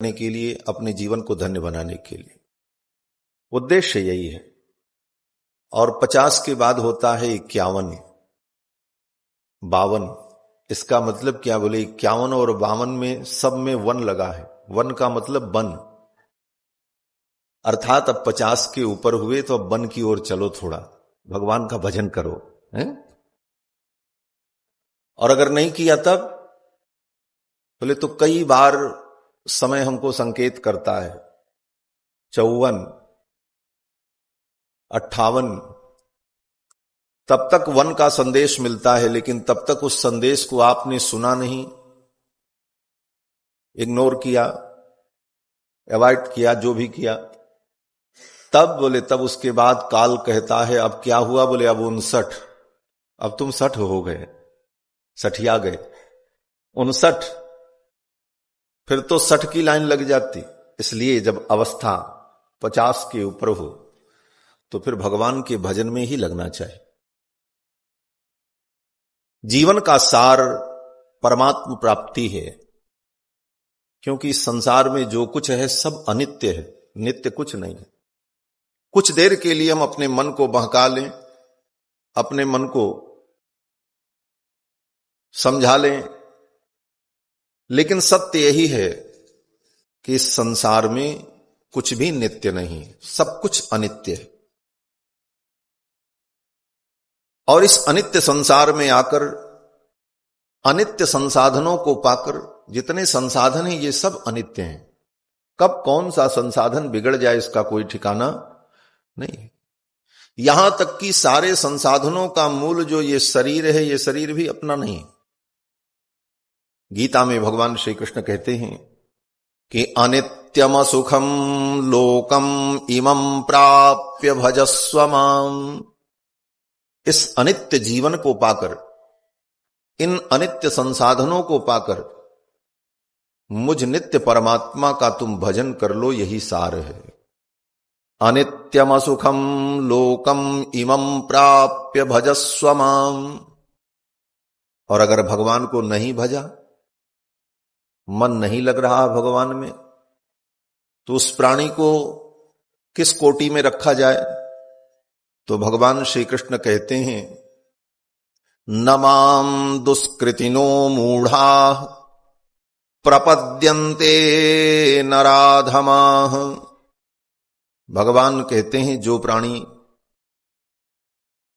करने के लिए, अपने जीवन को धन्य बनाने के लिए। उद्देश्य यही है। और 50 के बाद होता है 51, 52। इसका मतलब क्या बोले, 51 और 52 में सब में वन लगा है। वन का मतलब वन, अर्थात अब 50 के ऊपर हुए तो अब वन की ओर चलो, थोड़ा भगवान का भजन करो, है? और अगर नहीं किया तब बोले तो कई बार समय हमको संकेत करता है 54, 58, तब तक वन का संदेश मिलता है, लेकिन तब तक उस संदेश को आपने सुना नहीं, इग्नोर किया, अवॉइड किया, जो भी किया, तब बोले तब उसके बाद काल कहता है अब क्या हुआ, बोले अब 59, अब तुम 60 हो गए, सठिया गए 59, फिर तो 60 की लाइन लग जाती। इसलिए जब अवस्था 50 के ऊपर हो तो फिर भगवान के भजन में ही लगना चाहिए। जीवन का सार परमात्म प्राप्ति है, क्योंकि इस संसार में जो कुछ है सब अनित्य है, नित्य कुछ नहीं है। कुछ देर के लिए हम अपने मन को बहका लें, अपने मन को समझा लें, लेकिन सत्य यही है कि इस संसार में कुछ भी नित्य नहीं है, सब कुछ अनित्य है। और इस अनित्य संसार में आकर, अनित्य संसाधनों को पाकर, जितने संसाधन हैं ये सब अनित्य हैं। कब कौन सा संसाधन बिगड़ जाए इसका कोई ठिकाना नहीं। यहां तक कि सारे संसाधनों का मूल जो ये शरीर है, ये शरीर भी अपना नहीं। गीता में भगवान श्री कृष्ण कहते हैं कि अनित्यम सुखम लोकम इमं प्राप्य भजस्व माम। इस अनित्य जीवन को पाकर, इन अनित्य संसाधनों को पाकर मुझ नित्य परमात्मा का तुम भजन कर लो, यही सार है। अनित्यम सुखम लोकम इमं प्राप्य भजस्व माम। और अगर भगवान को नहीं भजा, मन नहीं लग रहा भगवान में, तो उस प्राणी को किस कोटि में रखा जाए? तो भगवान श्री कृष्ण कहते हैं न मां दुष्कृतिनो मूढ़ा प्रपद्यन्ते नराधमाः। भगवान कहते हैं जो प्राणी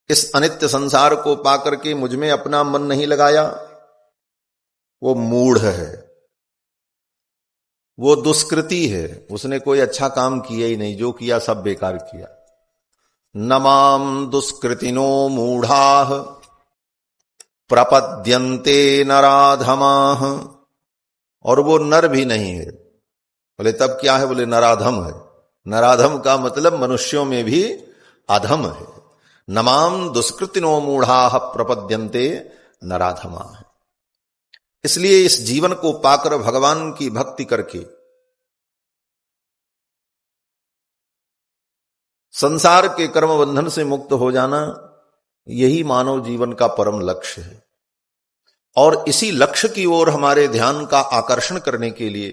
इस अनित्य संसार को पाकर के मुझ में अपना मन नहीं लगाया, वो मूढ़ है, वो दुष्कृति है, उसने कोई अच्छा काम किया ही नहीं, जो किया सब बेकार किया। न मां दुष्कृतिनो मूढ़ाः प्रपद्यन्ते नराधमाः। और वो नर भी नहीं है। बोले तब क्या है? बोले नराधम है। नराधम का मतलब मनुष्यों में भी अधम है। नमाम दुष्कृतिनो मूढ़ाः प्रपद्यन्ते नराधमाः। इसलिए इस जीवन को पाकर, भगवान की भक्ति करके संसार के कर्म बंधन से मुक्त हो जाना, यही मानव जीवन का परम लक्ष्य है। और इसी लक्ष्य की ओर हमारे ध्यान का आकर्षण करने के लिए,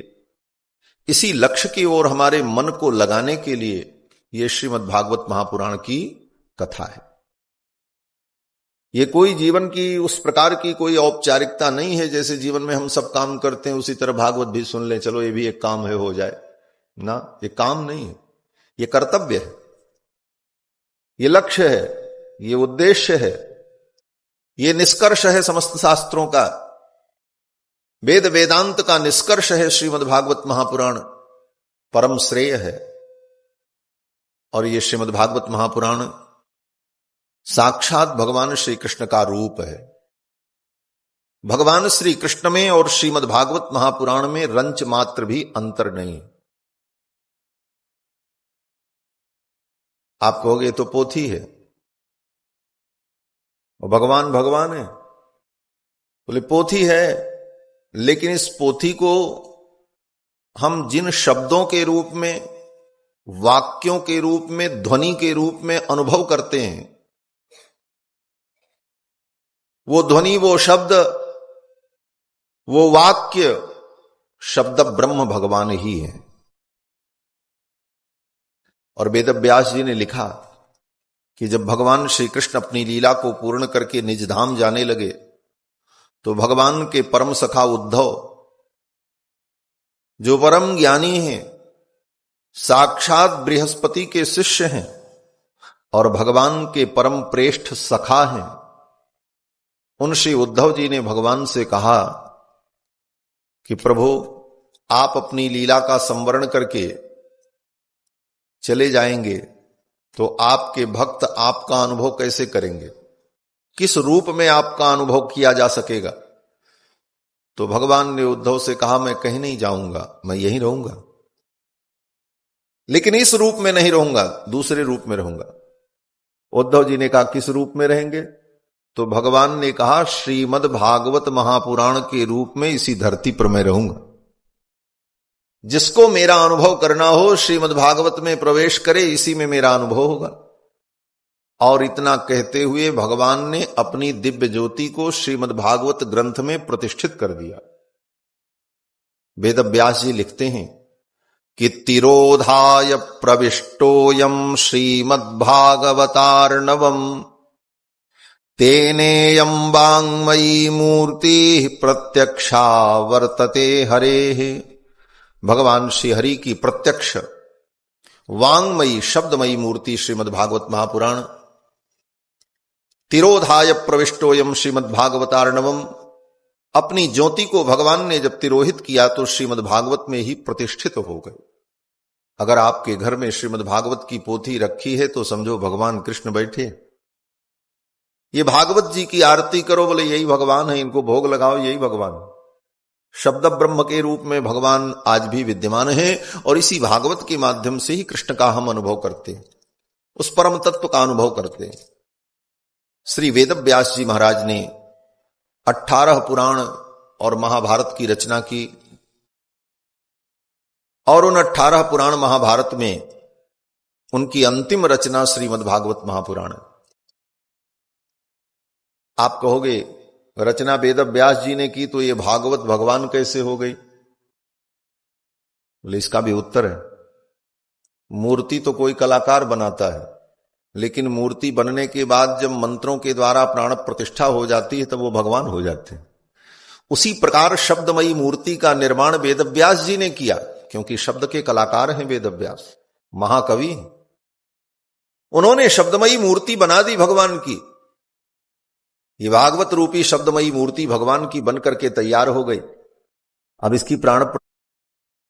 इसी लक्ष्य की ओर हमारे मन को लगाने के लिए यह श्रीमद् भागवत महापुराण की कथा है। ये कोई जीवन की उस प्रकार की कोई औपचारिकता नहीं है, जैसे जीवन में हम सब काम करते हैं उसी तरह भागवत भी सुन लें, चलो ये भी एक काम है, हो जाए ना। ये काम नहीं है, ये कर्तव्य है, ये लक्ष्य है, ये उद्देश्य है, ये निष्कर्ष है समस्त शास्त्रों का। वेद वेदांत का निष्कर्ष है श्रीमद् भागवत महापुराण, परम श्रेय है। और ये श्रीमद् भागवत महापुराण साक्षात भगवान श्री कृष्ण का रूप है। भगवान श्री कृष्ण में और श्रीमद् भागवत महापुराण में रंच मात्र भी अंतर नहीं। आप कहोगे तो पोथी है और भगवान भगवान है। बोले पोथी है, लेकिन इस पोथी को हम जिन शब्दों के रूप में, वाक्यों के रूप में, ध्वनि के रूप में अनुभव करते हैं, वो ध्वनि, वो शब्द, वो वाक्य शब्द ब्रह्म भगवान ही है। और वेदव्यास जी ने लिखा कि जब भगवान श्री कृष्ण अपनी लीला को पूर्ण करके निज धाम जाने लगे तो भगवान के परम सखा उद्धव, जो परम ज्ञानी हैं, साक्षात बृहस्पति के शिष्य हैं और भगवान के परम प्रेष्ठ सखा हैं, उन श्री उद्धव जी ने भगवान से कहा कि प्रभु, आप अपनी लीला का संवरण करके चले जाएंगे तो आपके भक्त आपका अनुभव कैसे करेंगे? किस रूप में आपका अनुभव किया जा सकेगा? तो भगवान ने उद्धव से कहा, मैं कहीं नहीं जाऊंगा, मैं यहीं रहूंगा, लेकिन इस रूप में नहीं रहूंगा, दूसरे रूप में रहूंगा। उद्धव जी ने कहा, किस रूप में रहेंगे? तो भगवान ने कहा, श्रीमद् भागवत महापुराण के रूप में इसी धरती पर मैं रहूंगा। जिसको मेरा अनुभव करना हो श्रीमद् भागवत में प्रवेश करे, इसी में मेरा अनुभव होगा। और इतना कहते हुए भगवान ने अपनी दिव्य ज्योति को श्रीमद् भागवत ग्रंथ में प्रतिष्ठित कर दिया। वेदव्यास जी लिखते हैं कि तिरोधाय प्रविष्टोयम श्रीमद्भागवतार्णवम तेनेयं वाङ्मयी मूर्ति प्रत्यक्षा वर्तते हरेः। भगवान श्री हरि की प्रत्यक्ष वांगमयी शब्दमयी मूर्ति श्रीमद् भागवत महापुराण। तिरोधाय प्रविष्टोयम श्रीमद् भागवतार्णवम, अपनी ज्योति को भगवान ने जब तिरोहित किया तो श्रीमद् भागवत में ही प्रतिष्ठित हो गए। अगर आपके घर में श्रीमद् भागवत की पोथी रखी है तो समझो भगवान कृष्ण बैठे। ये भागवत जी की आरती करो, बोले यही भगवान है, इनको भोग लगाओ, यही भगवान। शब्द ब्रह्म के रूप में भगवान आज भी विद्यमान है और इसी भागवत के माध्यम से ही कृष्ण का हम अनुभव करते हैं, उस परम तत्व का अनुभव करते हैं। श्री वेदव्यास जी महाराज ने 18 पुराण और महाभारत की रचना की और उन 18 पुराण महाभारत में उनकी अंतिम रचना श्रीमद् भागवत महापुराण। आप कहोगे रचना वेदव्यास जी ने की तो ये भागवत भगवान कैसे हो गई? बोले इसका भी उत्तर है। मूर्ति तो कोई कलाकार बनाता है, लेकिन मूर्ति बनने के बाद जब मंत्रों के द्वारा प्राण प्रतिष्ठा हो जाती है तब वो भगवान हो जाते हैं। उसी प्रकार शब्दमयी मूर्ति का निर्माण वेदव्यास जी ने किया, क्योंकि शब्द के कलाकार हैं वेदव्यास, महाकवि। उन्होंने शब्दमयी मूर्ति बना दी भगवान की। ये भागवत रूपी शब्दमयी मूर्ति भगवान की बनकर के तैयार हो गई। अब इसकी प्राण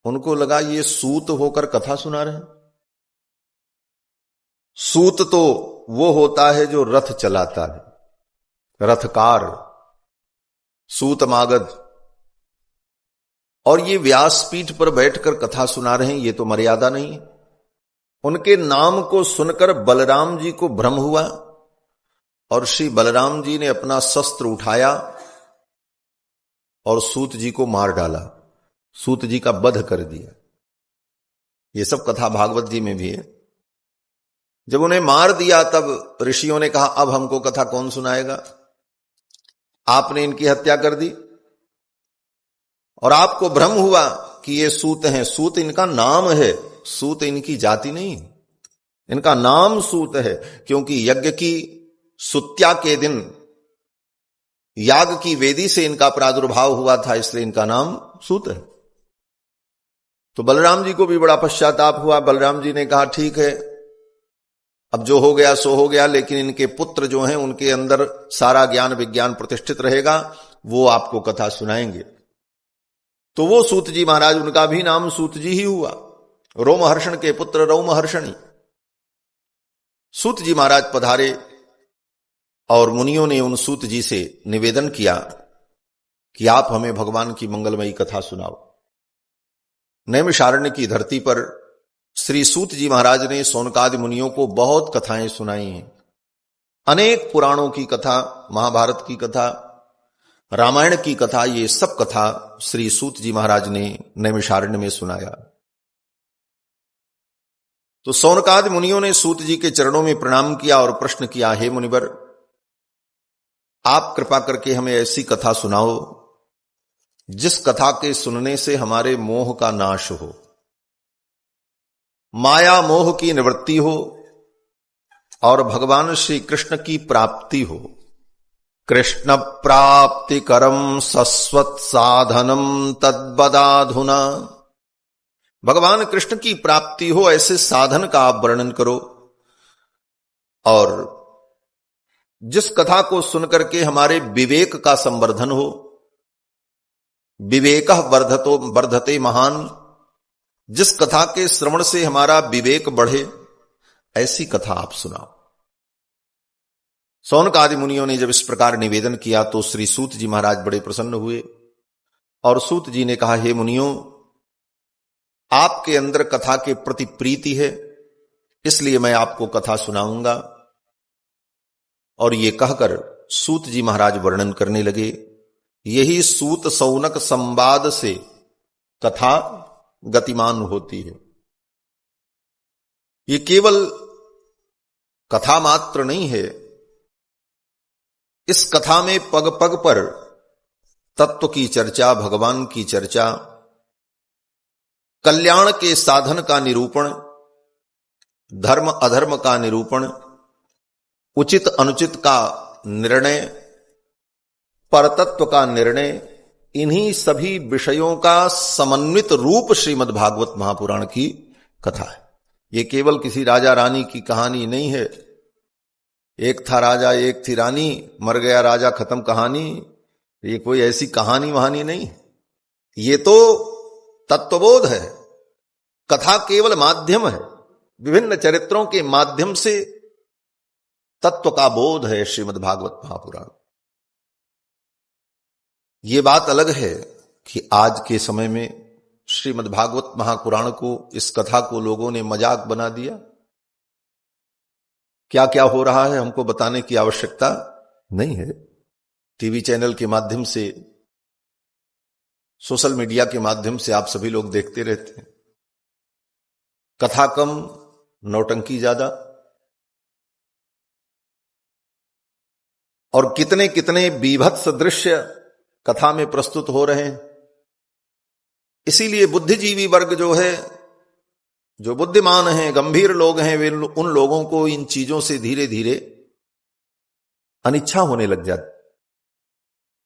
उनको लगा ये सूत होकर कथा सुना रहे हैं। सूत तो वो होता है जो रथ चलाता है, रथकार, सूत मागध। और ये व्यासपीठ पर बैठकर कथा सुना रहे हैं, ये तो मर्यादा नहीं है। उनके नाम को सुनकर बलराम जी को भ्रम हुआ और श्री बलराम जी ने अपना शस्त्र उठाया और सूत जी को मार डाला, सूत जी का वध कर दिया। ये सब कथा भागवत जी में भी है। जब उन्हें मार दिया तब ऋषियों ने कहा अब हमको कथा कौन सुनाएगा? आपने इनकी हत्या कर दी और आपको भ्रम हुआ कि ये सूत हैं। सूत इनका नाम है, सूत इनकी जाति नहीं, इनका नाम सूत है, क्योंकि यज्ञ की सुत्या के दिन याग की वेदी से इनका प्रादुर्भाव हुआ था, इसलिए इनका नाम सूत है। तो बलराम जी को भी बड़ा पश्चाताप हुआ। बलराम जी ने कहा ठीक है, अब जो हो गया सो हो गया, लेकिन इनके पुत्र जो हैं उनके अंदर सारा ज्ञान विज्ञान प्रतिष्ठित रहेगा, वो आपको कथा सुनाएंगे। तो वो सूत जी महाराज, उनका भी नाम सूत जी ही हुआ। रोमहर्षण के पुत्र रोमहर्षणी सूत जी महाराज पधारे और मुनियों ने उन सूत जी से निवेदन किया कि आप हमें भगवान की मंगलमयी कथा सुनाओ। नैमिषारण्य की धरती पर श्री सूत जी महाराज ने सौनकादि मुनियों को बहुत कथाएं सुनाई हैं। अनेक पुराणों की कथा, महाभारत की कथा, रामायण की कथा, ये सब कथा श्री सूत जी महाराज ने नैमिषारण्य में सुनाया। तो सौनकादि मुनियों ने सूत जी के चरणों में प्रणाम किया और प्रश्न किया, हे मुनिवर, आप कृपा करके हमें ऐसी कथा सुनाओ जिस कथा के सुनने से हमारे मोह का नाश हो, माया मोह की निवृत्ति हो और भगवान श्री कृष्ण की प्राप्ति हो। कृष्ण प्राप्ति करम सस्वत साधनम तद्बदाधुना। भगवान कृष्ण की प्राप्ति हो ऐसे साधन का आप वर्णन करो, और जिस कथा को सुनकर के हमारे विवेक का संवर्धन हो, विवेकः वर्धते महान, जिस कथा के श्रवण से हमारा विवेक बढ़े, ऐसी कथा आप सुनाओ। सौनक आदि मुनियों ने जब इस प्रकार निवेदन किया तो श्री सूत जी महाराज बड़े प्रसन्न हुए और सूत जी ने कहा, हे मुनियों, आपके अंदर कथा के प्रति प्रीति है, इसलिए मैं आपको कथा सुनाऊंगा। और ये कहकर सूत जी महाराज वर्णन करने लगे। यही सूत सौनक संवाद से कथा गतिमान होती है। ये केवल कथा मात्र नहीं है, इस कथा में पग पग पर तत्व की चर्चा, भगवान की चर्चा, कल्याण के साधन का निरूपण, धर्म अधर्म का निरूपण, उचित अनुचित का निर्णय, परतत्व का निर्णय, इन्हीं सभी विषयों का समन्वित रूप श्रीमद् भागवत महापुराण की कथा है। ये केवल किसी राजा रानी की कहानी नहीं है। एक था राजा, एक थी रानी, मर गया राजा, खत्म कहानी। ये कोई ऐसी कहानी वहानी नहीं, ये तो तत्वबोध है। कथा केवल माध्यम है, विभिन्न चरित्रों के माध्यम से तत्व का बोध है श्रीमद् भागवत महापुराण। ये बात अलग है कि आज के समय में श्रीमद् भागवत महापुराण को, इस कथा को लोगों ने मजाक बना दिया। क्या क्या हो रहा है हमको बताने की आवश्यकता नहीं है। टीवी चैनल के माध्यम से, सोशल मीडिया के माध्यम से आप सभी लोग देखते रहते हैं। कथा कम, नौटंकी ज्यादा, और कितने कितने बीभत्स दृश्य कथा में प्रस्तुत हो रहे हैं। इसीलिए बुद्धिजीवी वर्ग जो है, जो बुद्धिमान हैं, गंभीर लोग हैं, वे उन लोगों को इन चीजों से धीरे धीरे अनिच्छा होने लग जाती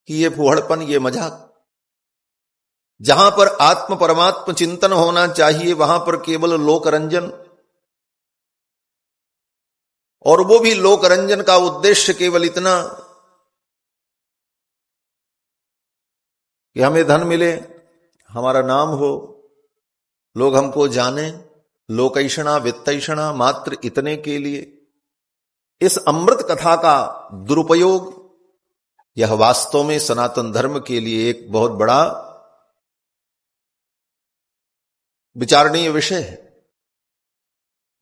कि ये फुहड़पन, ये मजाक। जहां पर आत्म परमात्म चिंतन होना चाहिए, वहां पर केवल लोकरंजन, और वो भी लोकरंजन का उद्देश्य केवल इतना कि हमें धन मिले, हमारा नाम हो, लोग हमको जाने, लोकैषणा वित्तैषणा, मात्र इतने के लिए इस अमृत कथा का दुरुपयोग, यह वास्तव में सनातन धर्म के लिए एक बहुत बड़ा विचारणीय विषय है।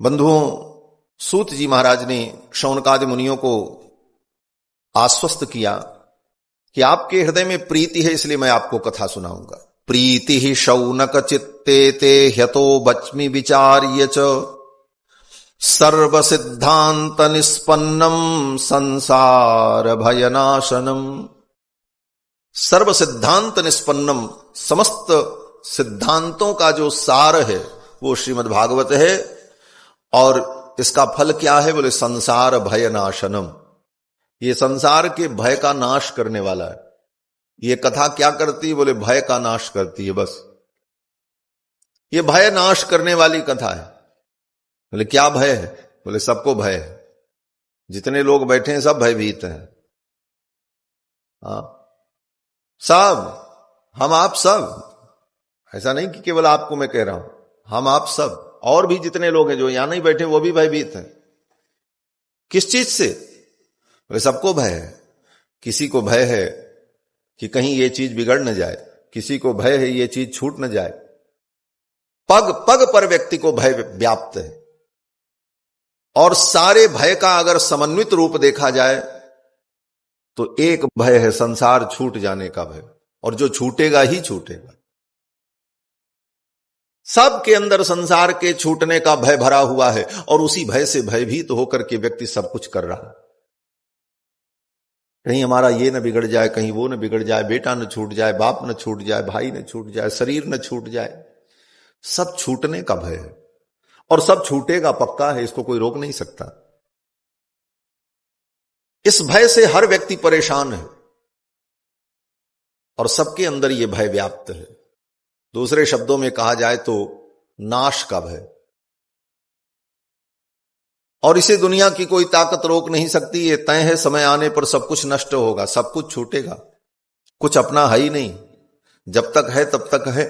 बंधुओं, सूत जी महाराज ने शौनकादि मुनियों को आश्वस्त किया कि आपके हृदय में प्रीति है, इसलिए मैं आपको कथा सुनाऊंगा। प्रीति ही शौनक चित्ते ते ह्यतो बच्मि विचार्य च सर्व सिद्धांत निष्पन्नम संसार भयनाशनम। सर्व सिद्धांत निष्पन्नम, समस्त सिद्धांतों का जो सार है वो श्रीमद् भागवत है। और इसका फल क्या है? बोले संसार भय नाशनम। ये संसार के भय का नाश करने वाला है। ये कथा क्या करती है? बोले भय का नाश करती है। बस ये भय नाश करने वाली कथा है। बोले क्या भय है? बोले सबको भय है। जितने लोग बैठे हैं सब भयभीत हैं। हाँ, सब, हम आप सब। ऐसा नहीं कि केवल आपको मैं कह रहा हूं, हम आप सब, और भी जितने लोग हैं जो यहां नहीं बैठे वो भी भयभीत हैं। किस चीज से? बोले सबको भय है। किसी को भय है कि कहीं ये चीज बिगड़ न जाए, किसी को भय है ये चीज छूट न जाए। पग पग पर व्यक्ति को भय व्याप्त है। और सारे भय का अगर समन्वित रूप देखा जाए तो एक भय है संसार छूट जाने का भय, और जो छूटेगा ही छूटेगा। सबके अंदर संसार के छूटने का भय भरा हुआ है, और उसी भय से भयभीत होकर के व्यक्ति सब कुछ कर रहा है। कहीं हमारा ये न बिगड़ जाए, कहीं वो न बिगड़ जाए, बेटा न छूट जाए, बाप न छूट जाए, भाई न छूट जाए, शरीर न छूट जाए। सब छूटने का भय है और सब छूटेगा पक्का है, इसको कोई रोक नहीं सकता। इस भय से हर व्यक्ति परेशान है और सबके अंदर यह भय व्याप्त है। दूसरे शब्दों में कहा जाए तो नाश का भय। और इसे दुनिया की कोई ताकत रोक नहीं सकती। ये तय है, समय आने पर सब कुछ नष्ट होगा, सब कुछ छूटेगा, कुछ अपना है ही नहीं, जब तक है तब तक है।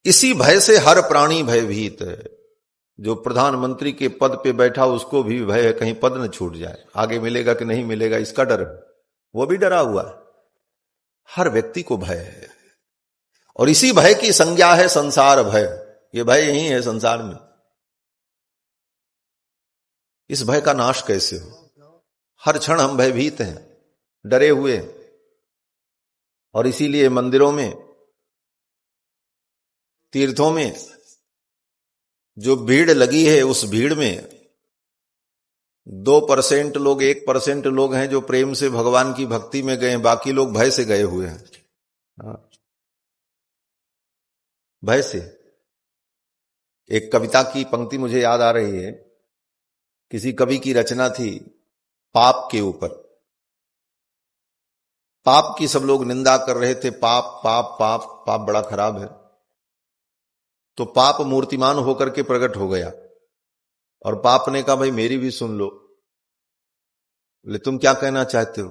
इसी भय से हर प्राणी भयभीत है। जो प्रधानमंत्री के पद पे बैठा उसको भी भय है कहीं पद न छूट जाए, आगे मिलेगा कि नहीं मिलेगा इसका डर है, वो भी डरा हुआ है। हर व्यक्ति को भय है और इसी भय की संज्ञा है संसार भय। ये भय यही है संसार में। इस भय का नाश कैसे हो? हर क्षण हम भयभीत हैं, डरे हुए हैं। और इसीलिए मंदिरों में, तीर्थों में जो भीड़ लगी है, उस भीड़ में 2% लोग, 1% लोग हैं जो प्रेम से भगवान की भक्ति में गए, बाकी लोग भय से गए हुए हैं। भय से। एक कविता की पंक्ति मुझे याद आ रही है, किसी कवि की रचना थी पाप के ऊपर। पाप की सब लोग निंदा कर रहे थे, पाप पाप पाप पाप बड़ा खराब है। तो पाप मूर्तिमान होकर के प्रकट हो गया और पाप ने कहा भाई मेरी भी सुन लो। बोले तुम क्या कहना चाहते हो?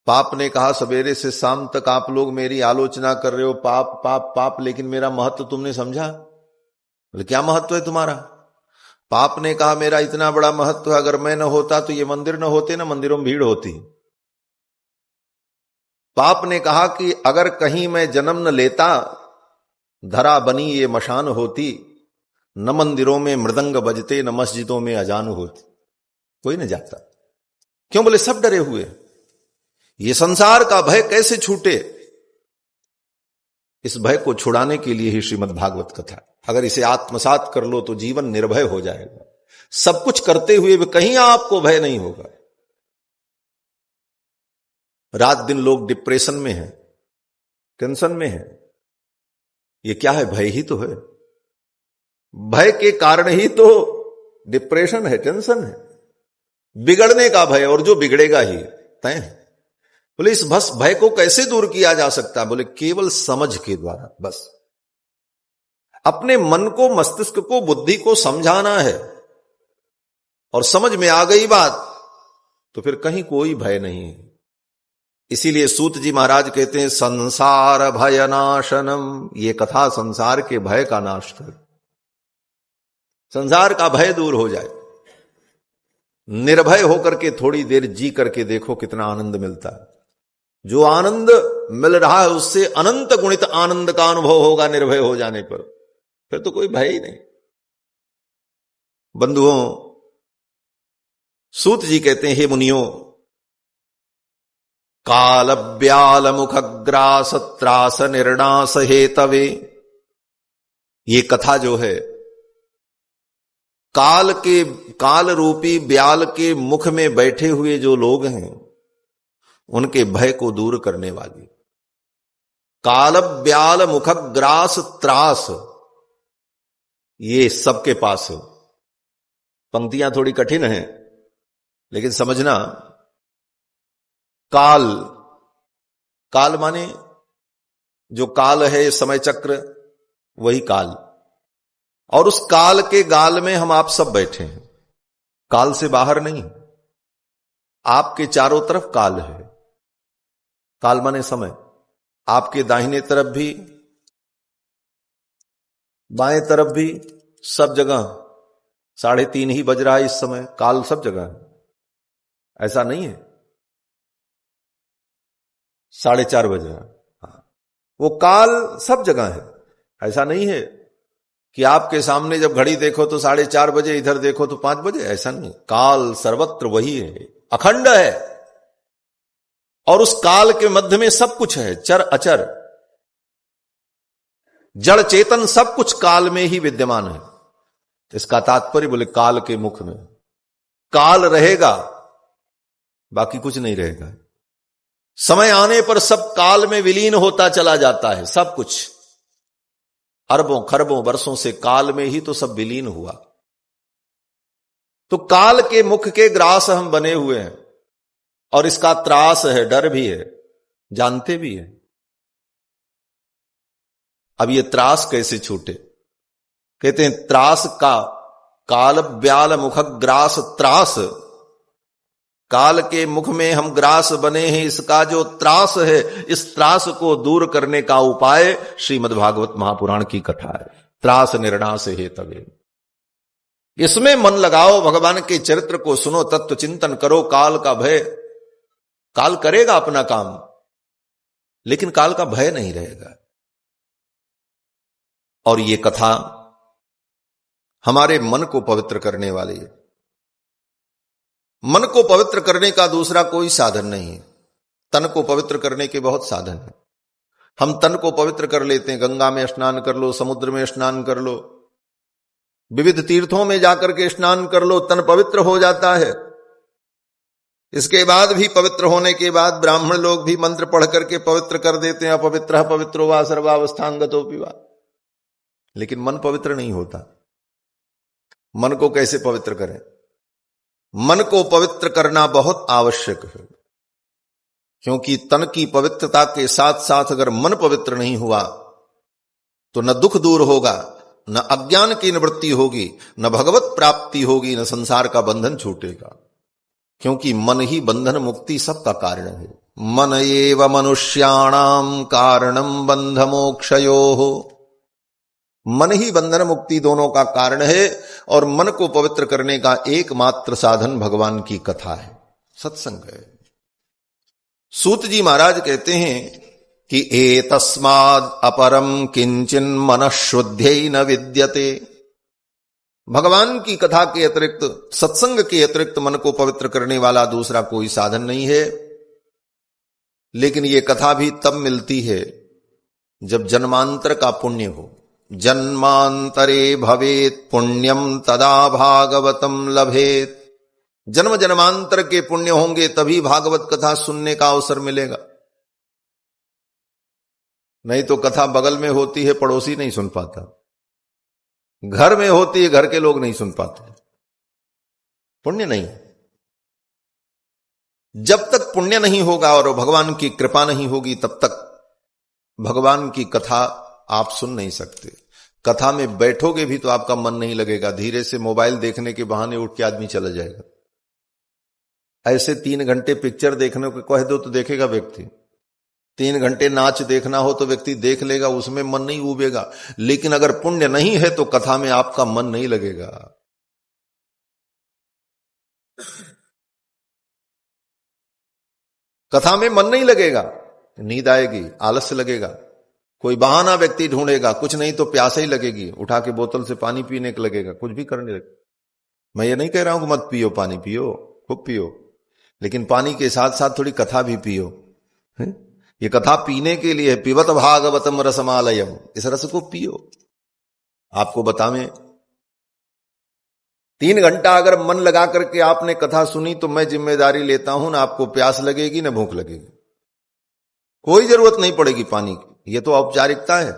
पाप ने कहा सवेरे से शाम तक आप लोग मेरी आलोचना कर रहे हो, पाप पाप पाप, लेकिन मेरा महत्व तुमने समझा? बोले क्या महत्व है तुम्हारा? पाप ने कहा मेरा इतना बड़ा महत्व है, अगर मैं न होता तो ये मंदिर न होते, ना मंदिरों में भीड़ होती। पाप ने कहा कि अगर कहीं मैं जन्म न लेता, धरा बनी ये मशान होती, न मंदिरों में मृदंग बजते, न मस्जिदों में अजान होती। कोई न जाता। क्यों? बोले सब डरे हुए। ये संसार का भय कैसे छूटे? इस भय को छुड़ाने के लिए ही श्रीमद् भागवत कथा। अगर इसे आत्मसात कर लो तो जीवन निर्भय हो जाएगा। सब कुछ करते हुए भी कहीं आपको भय नहीं होगा। रात दिन लोग डिप्रेशन में हैं, टेंशन में हैं। ये क्या है? भय ही तो है। भय के कारण ही तो डिप्रेशन है, टेंशन है, बिगड़ने का भय, और जो बिगड़ेगा ही तय है। बोले इस बस भय को कैसे दूर किया जा सकता है? बोले केवल समझ के द्वारा। बस अपने मन को, मस्तिष्क को, बुद्धि को समझाना है और समझ में आ गई बात तो फिर कहीं कोई भय नहीं है। इसीलिए सूत जी महाराज कहते हैं संसार भय नाशनम। ये कथा संसार के भय का नाश कर, संसार का भय दूर हो जाए। निर्भय होकर के थोड़ी देर जी करके देखो कितना आनंद मिलता है। जो आनंद मिल रहा है उससे अनंत गुणित आनंद का अनुभव होगा निर्भय हो जाने पर। फिर तो कोई भय ही नहीं। बंधुओं, सूत जी कहते हैं हे मुनियों, काल ब्याल मुख ग्रास त्रास निर्णास हेतवे। ये कथा जो है काल रूपी ब्याल के मुख में बैठे हुए जो लोग हैं उनके भय को दूर करने वाली। काल ब्याल मुख ग्रास त्रास, ये सबके पास है। पंक्तियां थोड़ी कठिन हैं लेकिन समझना। काल, काल माने जो काल है समय चक्र, वही काल। और उस काल के गाल में हम आप सब बैठे हैं, काल से बाहर नहीं। आपके चारों तरफ काल है। काल माने समय। आपके दाहिने तरफ भी, बाएं तरफ भी, सब जगह 3:30 ही बज रहा है इस समय। काल सब जगह है, ऐसा नहीं है 4:30 बज रहा है। हाँ, वो काल सब जगह है। ऐसा नहीं है कि आपके सामने जब घड़ी देखो तो 4:30 बजे, इधर देखो तो 5 बजे, ऐसा नहीं। काल सर्वत्र वही है, अखंड है। और उस काल के मध्य में सब कुछ है, चर अचर, जड़ चेतन, सब कुछ काल में ही विद्यमान है। इसका तात्पर्य बोले काल के मुख में काल रहेगा, बाकी कुछ नहीं रहेगा। समय आने पर सब काल में विलीन होता चला जाता है। सब कुछ अरबों खरबों वर्षों से काल में ही तो सब विलीन हुआ। तो काल के मुख के ग्रास हम बने हुए हैं और इसका त्रास है, डर भी है, जानते भी है। अब ये त्रास कैसे छूटे? कहते हैं त्रास का काल ब्याल मुख ग्रास त्रास, काल के मुख में हम ग्रास बने हैं, इसका जो त्रास है, इस त्रास को दूर करने का उपाय श्रीमद् भागवत महापुराण की कथा है। त्रास निर्णास हे तवे, इसमें मन लगाओ, भगवान के चरित्र को सुनो, तत्व चिंतन करो, काल का भय, काल करेगा अपना काम लेकिन काल का भय नहीं रहेगा। और ये कथा हमारे मन को पवित्र करने वाली है। मन को पवित्र करने का दूसरा कोई साधन नहीं है। तन को पवित्र करने के बहुत साधन हैं। हम तन को पवित्र कर लेते हैं, गंगा में स्नान कर लो, समुद्र में स्नान कर लो, विविध तीर्थों में जाकर के स्नान कर लो, तन पवित्र हो जाता है। इसके बाद भी पवित्र होने के बाद ब्राह्मण लोग भी मंत्र पढ़ करके पवित्र कर देते हैं, अपवित्र पवित्रो वा सर्वावस्थांगतोऽपि वा। लेकिन मन पवित्र नहीं होता। मन को कैसे पवित्र करें? मन को पवित्र करना बहुत आवश्यक है, क्योंकि तन की पवित्रता के साथ साथ अगर मन पवित्र नहीं हुआ तो न दुख दूर होगा, न अज्ञान की निवृत्ति होगी, न भगवत प्राप्ति होगी, न संसार का बंधन छूटेगा। क्योंकि मन ही बंधन मुक्ति सबका कारण है। मन एव मनुष्याणाम कारणम बंध मोक्षयोः, मन ही बंधन मुक्ति दोनों का कारण है। और मन को पवित्र करने का एकमात्र साधन भगवान की कथा है, सत्संग है। सूत जी महाराज कहते हैं कि एतस्माद् अपरम किंचिन मनः शुद्ध्यै न विद्यते। भगवान की कथा के अतिरिक्त, सत्संग के अतिरिक्त मन को पवित्र करने वाला दूसरा कोई साधन नहीं है। लेकिन यह कथा भी तब मिलती है जब जन्मांतर का पुण्य हो। जन्मांतरे भवेत पुण्यम तदा भागवतम लभेत। जन्म जन्मांतर के पुण्य होंगे तभी भागवत कथा सुनने का अवसर मिलेगा। नहीं तो कथा बगल में होती है, पड़ोसी नहीं सुन पाता, घर में होती है, घर के लोग नहीं सुन पाते, पुण्य नहीं। जब तक पुण्य नहीं होगा और भगवान की कृपा नहीं होगी तब तक भगवान की कथा आप सुन नहीं सकते। कथा में बैठोगे भी तो आपका मन नहीं लगेगा, धीरे से मोबाइल देखने के बहाने उठ के आदमी चला जाएगा। ऐसे 3 घंटे पिक्चर देखने को कह दो तो देखेगा व्यक्ति, 3 घंटे नाच देखना हो तो व्यक्ति देख लेगा, उसमें मन नहीं उबेगा। लेकिन अगर पुण्य नहीं है तो कथा में आपका मन नहीं लगेगा। कथा में मन नहीं लगेगा, नींद आएगी, आलस्य लगेगा, कोई बहाना व्यक्ति ढूंढेगा, कुछ नहीं तो प्यास ही लगेगी, उठा के बोतल से पानी पीने को लगेगा, कुछ भी करने लगेगा। मैं ये नहीं कह रहा हूं कि मत पियो, पानी पियो, खूब पियो, लेकिन पानी के साथ साथ थोड़ी कथा भी पियो। ये कथा पीने के लिए, पिबत भागवतम रसमालयम, इस रस को पियो। आपको बतावें, 3 घंटा अगर मन लगा करके आपने कथा सुनी तो मैं जिम्मेदारी लेता हूं, ना आपको प्यास लगेगी ना भूख लगेगी, कोई जरूरत नहीं पड़ेगी पानी की। ये तो औपचारिकता है।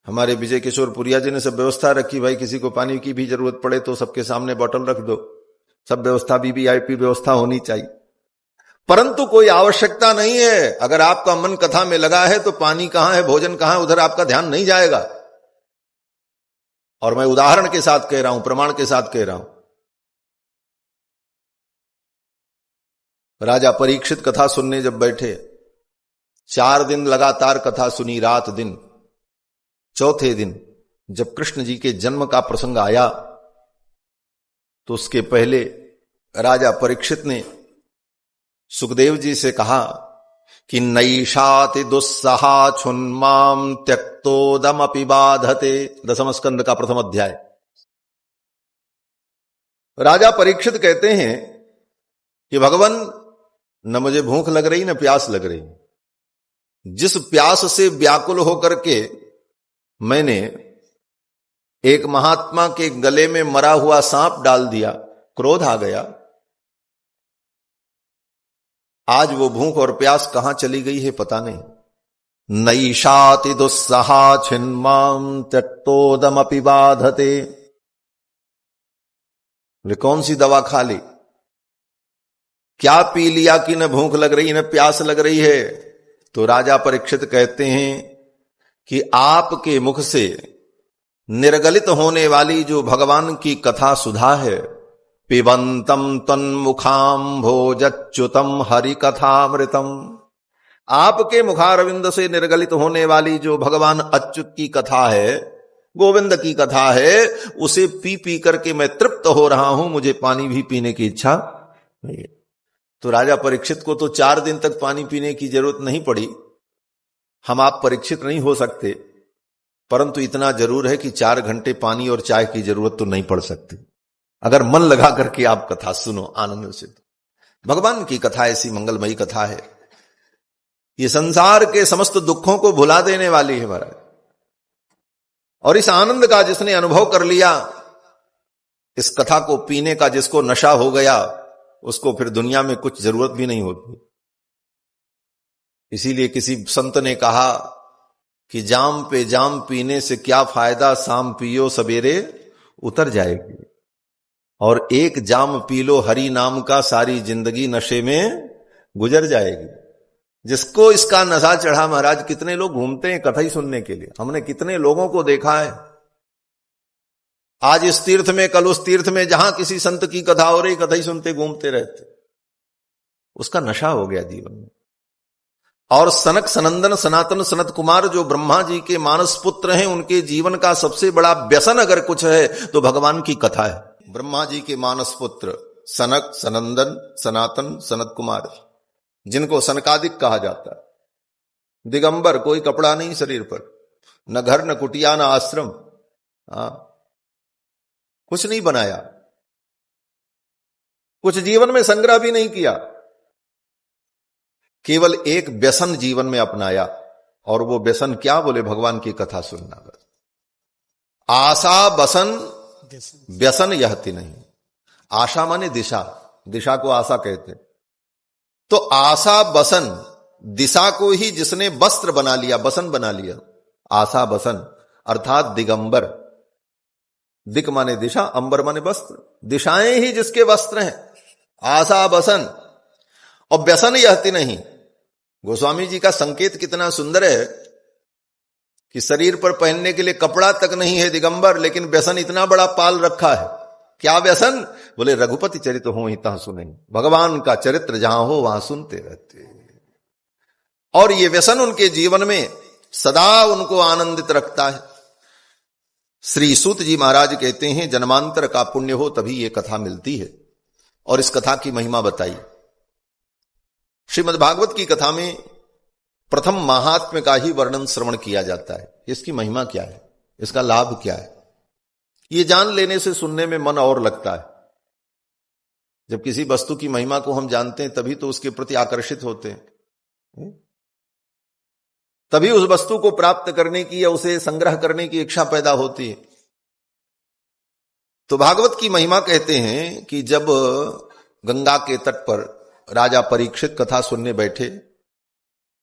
हमारे विजय किशोर पुरिया जी ने सब व्यवस्था रखी, भाई किसी को पानी की भी जरूरत पड़े तो सबके सामने बोतल रख दो, सब व्यवस्था वीवीआईपी व्यवस्था होनी चाहिए। परंतु कोई आवश्यकता नहीं है। अगर आपका मन कथा में लगा है तो पानी कहां है, भोजन कहां है, उधर आपका ध्यान नहीं जाएगा। और मैं उदाहरण के साथ कह रहा हूं, प्रमाण के साथ कह रहा हूं। राजा परीक्षित कथा सुनने जब बैठे, 4 दिन लगातार कथा सुनी, रात दिन। चौथे दिन जब कृष्ण जी के जन्म का प्रसंग आया तो उसके पहले राजा परीक्षित ने सुखदेव जी से कहा कि नैषाति दुस्सहा छुन्माम त्यक्तोदमपि बाधते। 10वें स्कंद का 1म अध्याय। राजा परीक्षित कहते हैं कि भगवान, न मुझे भूख लग रही न प्यास लग रही। जिस प्यास से व्याकुल होकर के मैंने एक महात्मा के गले में मरा हुआ सांप डाल दिया, क्रोध आ गया, आज वो भूख और प्यास कहां चली गई है पता नहीं। नैषाति दुस्सहा छिन्माम त्यक्तोदमपि बाधते। वे कौन सी दवा खा ली, क्या पी लिया कि न भूख लग रही न प्यास लग रही है। तो राजा परीक्षित कहते हैं कि आपके मुख से निर्गलित होने वाली जो भगवान की कथा सुधा है, पिबंतम तन्मुखाम भोजच्युतम हरि कथामृतम, आपके मुखारविंद से निर्गलित होने वाली जो भगवान अच्युत की कथा है, गोविंद की कथा है, उसे पी पी करके मैं तृप्त हो रहा हूं, मुझे पानी भी पीने की इच्छा नहीं है। तो राजा परीक्षित को तो 4 दिन तक पानी पीने की जरूरत नहीं पड़ी। हम आप परीक्षित नहीं हो सकते, परंतु इतना जरूर है कि 4 घंटे पानी और चाय की जरूरत तो नहीं पड़ सकती अगर मन लगा करके आप कथा सुनो आनंद से। भगवान की कथा ऐसी मंगलमयी कथा है, ये संसार के समस्त दुखों को भुला देने वाली है महाराज। और इस आनंद का जिसने अनुभव कर लिया, इस कथा को पीने का जिसको नशा हो गया, उसको फिर दुनिया में कुछ जरूरत भी नहीं होती। इसीलिए किसी संत ने कहा कि जाम पे जाम पीने से क्या फायदा, शाम पियो सवेरे उतर जाएगी। और एक जाम पी लो हरि नाम का, सारी जिंदगी नशे में गुजर जाएगी। जिसको इसका नशा चढ़ा महाराज, कितने लोग घूमते हैं कथा ही सुनने के लिए। हमने कितने लोगों को देखा है, आज इस तीर्थ में कल उस तीर्थ में, जहां किसी संत की कथा हो रही कथा ही सुनते घूमते रहते। उसका नशा हो गया जीवन में। और सनक सनंदन सनातन सनत कुमार जो ब्रह्मा जी के मानस पुत्र हैं, उनके जीवन का सबसे बड़ा व्यसन अगर कुछ है तो भगवान की कथा है। ब्रह्मा जी के मानस पुत्र सनक सनंदन सनातन सनत कुमार, जिनको सनकादिक कहा जाता है। दिगंबर, कोई कपड़ा नहीं शरीर पर, न घर न कुटिया न आश्रम, कुछ नहीं बनाया, कुछ जीवन में संग्रह भी नहीं किया, केवल एक व्यसन जीवन में अपनाया। और वो व्यसन क्या, बोले भगवान की कथा सुनना। बस आशा बसन व्यसन यहति नहीं। आशा माने दिशा, दिशा को आशा कहते। तो आशा बसन, दिशा को ही जिसने वस्त्र बना लिया, बसन बना लिया, आशा बसन अर्थात दिगंबर। दिक माने दिशा, अंबर माने वस्त्र, दिशाएं ही जिसके वस्त्र हैं, आशा बसन। और व्यसन यहति नहीं। गोस्वामी जी का संकेत कितना सुंदर है कि शरीर पर पहनने के लिए कपड़ा तक नहीं है दिगंबर, लेकिन व्यसन इतना बड़ा पाल रखा है। क्या व्यसन, बोले रघुपति चरित्र हो ही तहां सुनेंगे। भगवान का चरित्र जहां हो वहां सुनते रहते। और ये व्यसन उनके जीवन में सदा उनको आनंदित रखता है। श्री सूत जी महाराज कहते हैं, जन्मांतर का पुण्य हो तभी ये कथा मिलती है। और इस कथा की महिमा बताई। श्रीमद् भागवत की कथा में प्रथम महात्म्य का ही वर्णन श्रवण किया जाता है। इसकी महिमा क्या है, इसका लाभ क्या है, ये जान लेने से सुनने में मन और लगता है। जब किसी वस्तु की महिमा को हम जानते हैं तभी तो उसके प्रति आकर्षित होते हैं, तभी उस वस्तु को प्राप्त करने की या उसे संग्रह करने की इच्छा पैदा होती है। तो भागवत की महिमा कहते हैं कि जब गंगा के तट पर राजा परीक्षित कथा सुनने बैठे,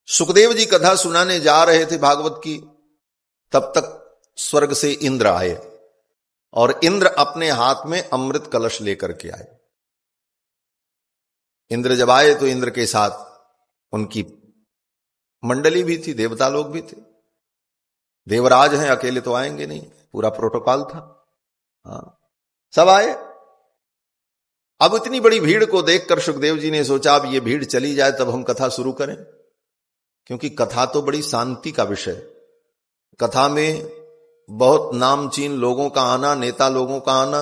सुखदेव जी कथा सुनाने जा रहे थे भागवत की, तब तक स्वर्ग से इंद्र आए। और इंद्र अपने हाथ में अमृत कलश लेकर के आए। इंद्र जब आए तो इंद्र के साथ उनकी मंडली भी थी, देवता लोग भी थे। देवराज हैं, अकेले तो आएंगे नहीं, पूरा प्रोटोकॉल था। सब आए। अब इतनी बड़ी भीड़ को देखकर सुखदेव जी ने सोचा अब ये भीड़ चली जाए तब हम कथा शुरू करें, क्योंकि कथा तो बड़ी शांति का विषय। कथा में बहुत नामचीन लोगों का आना, नेता लोगों का आना,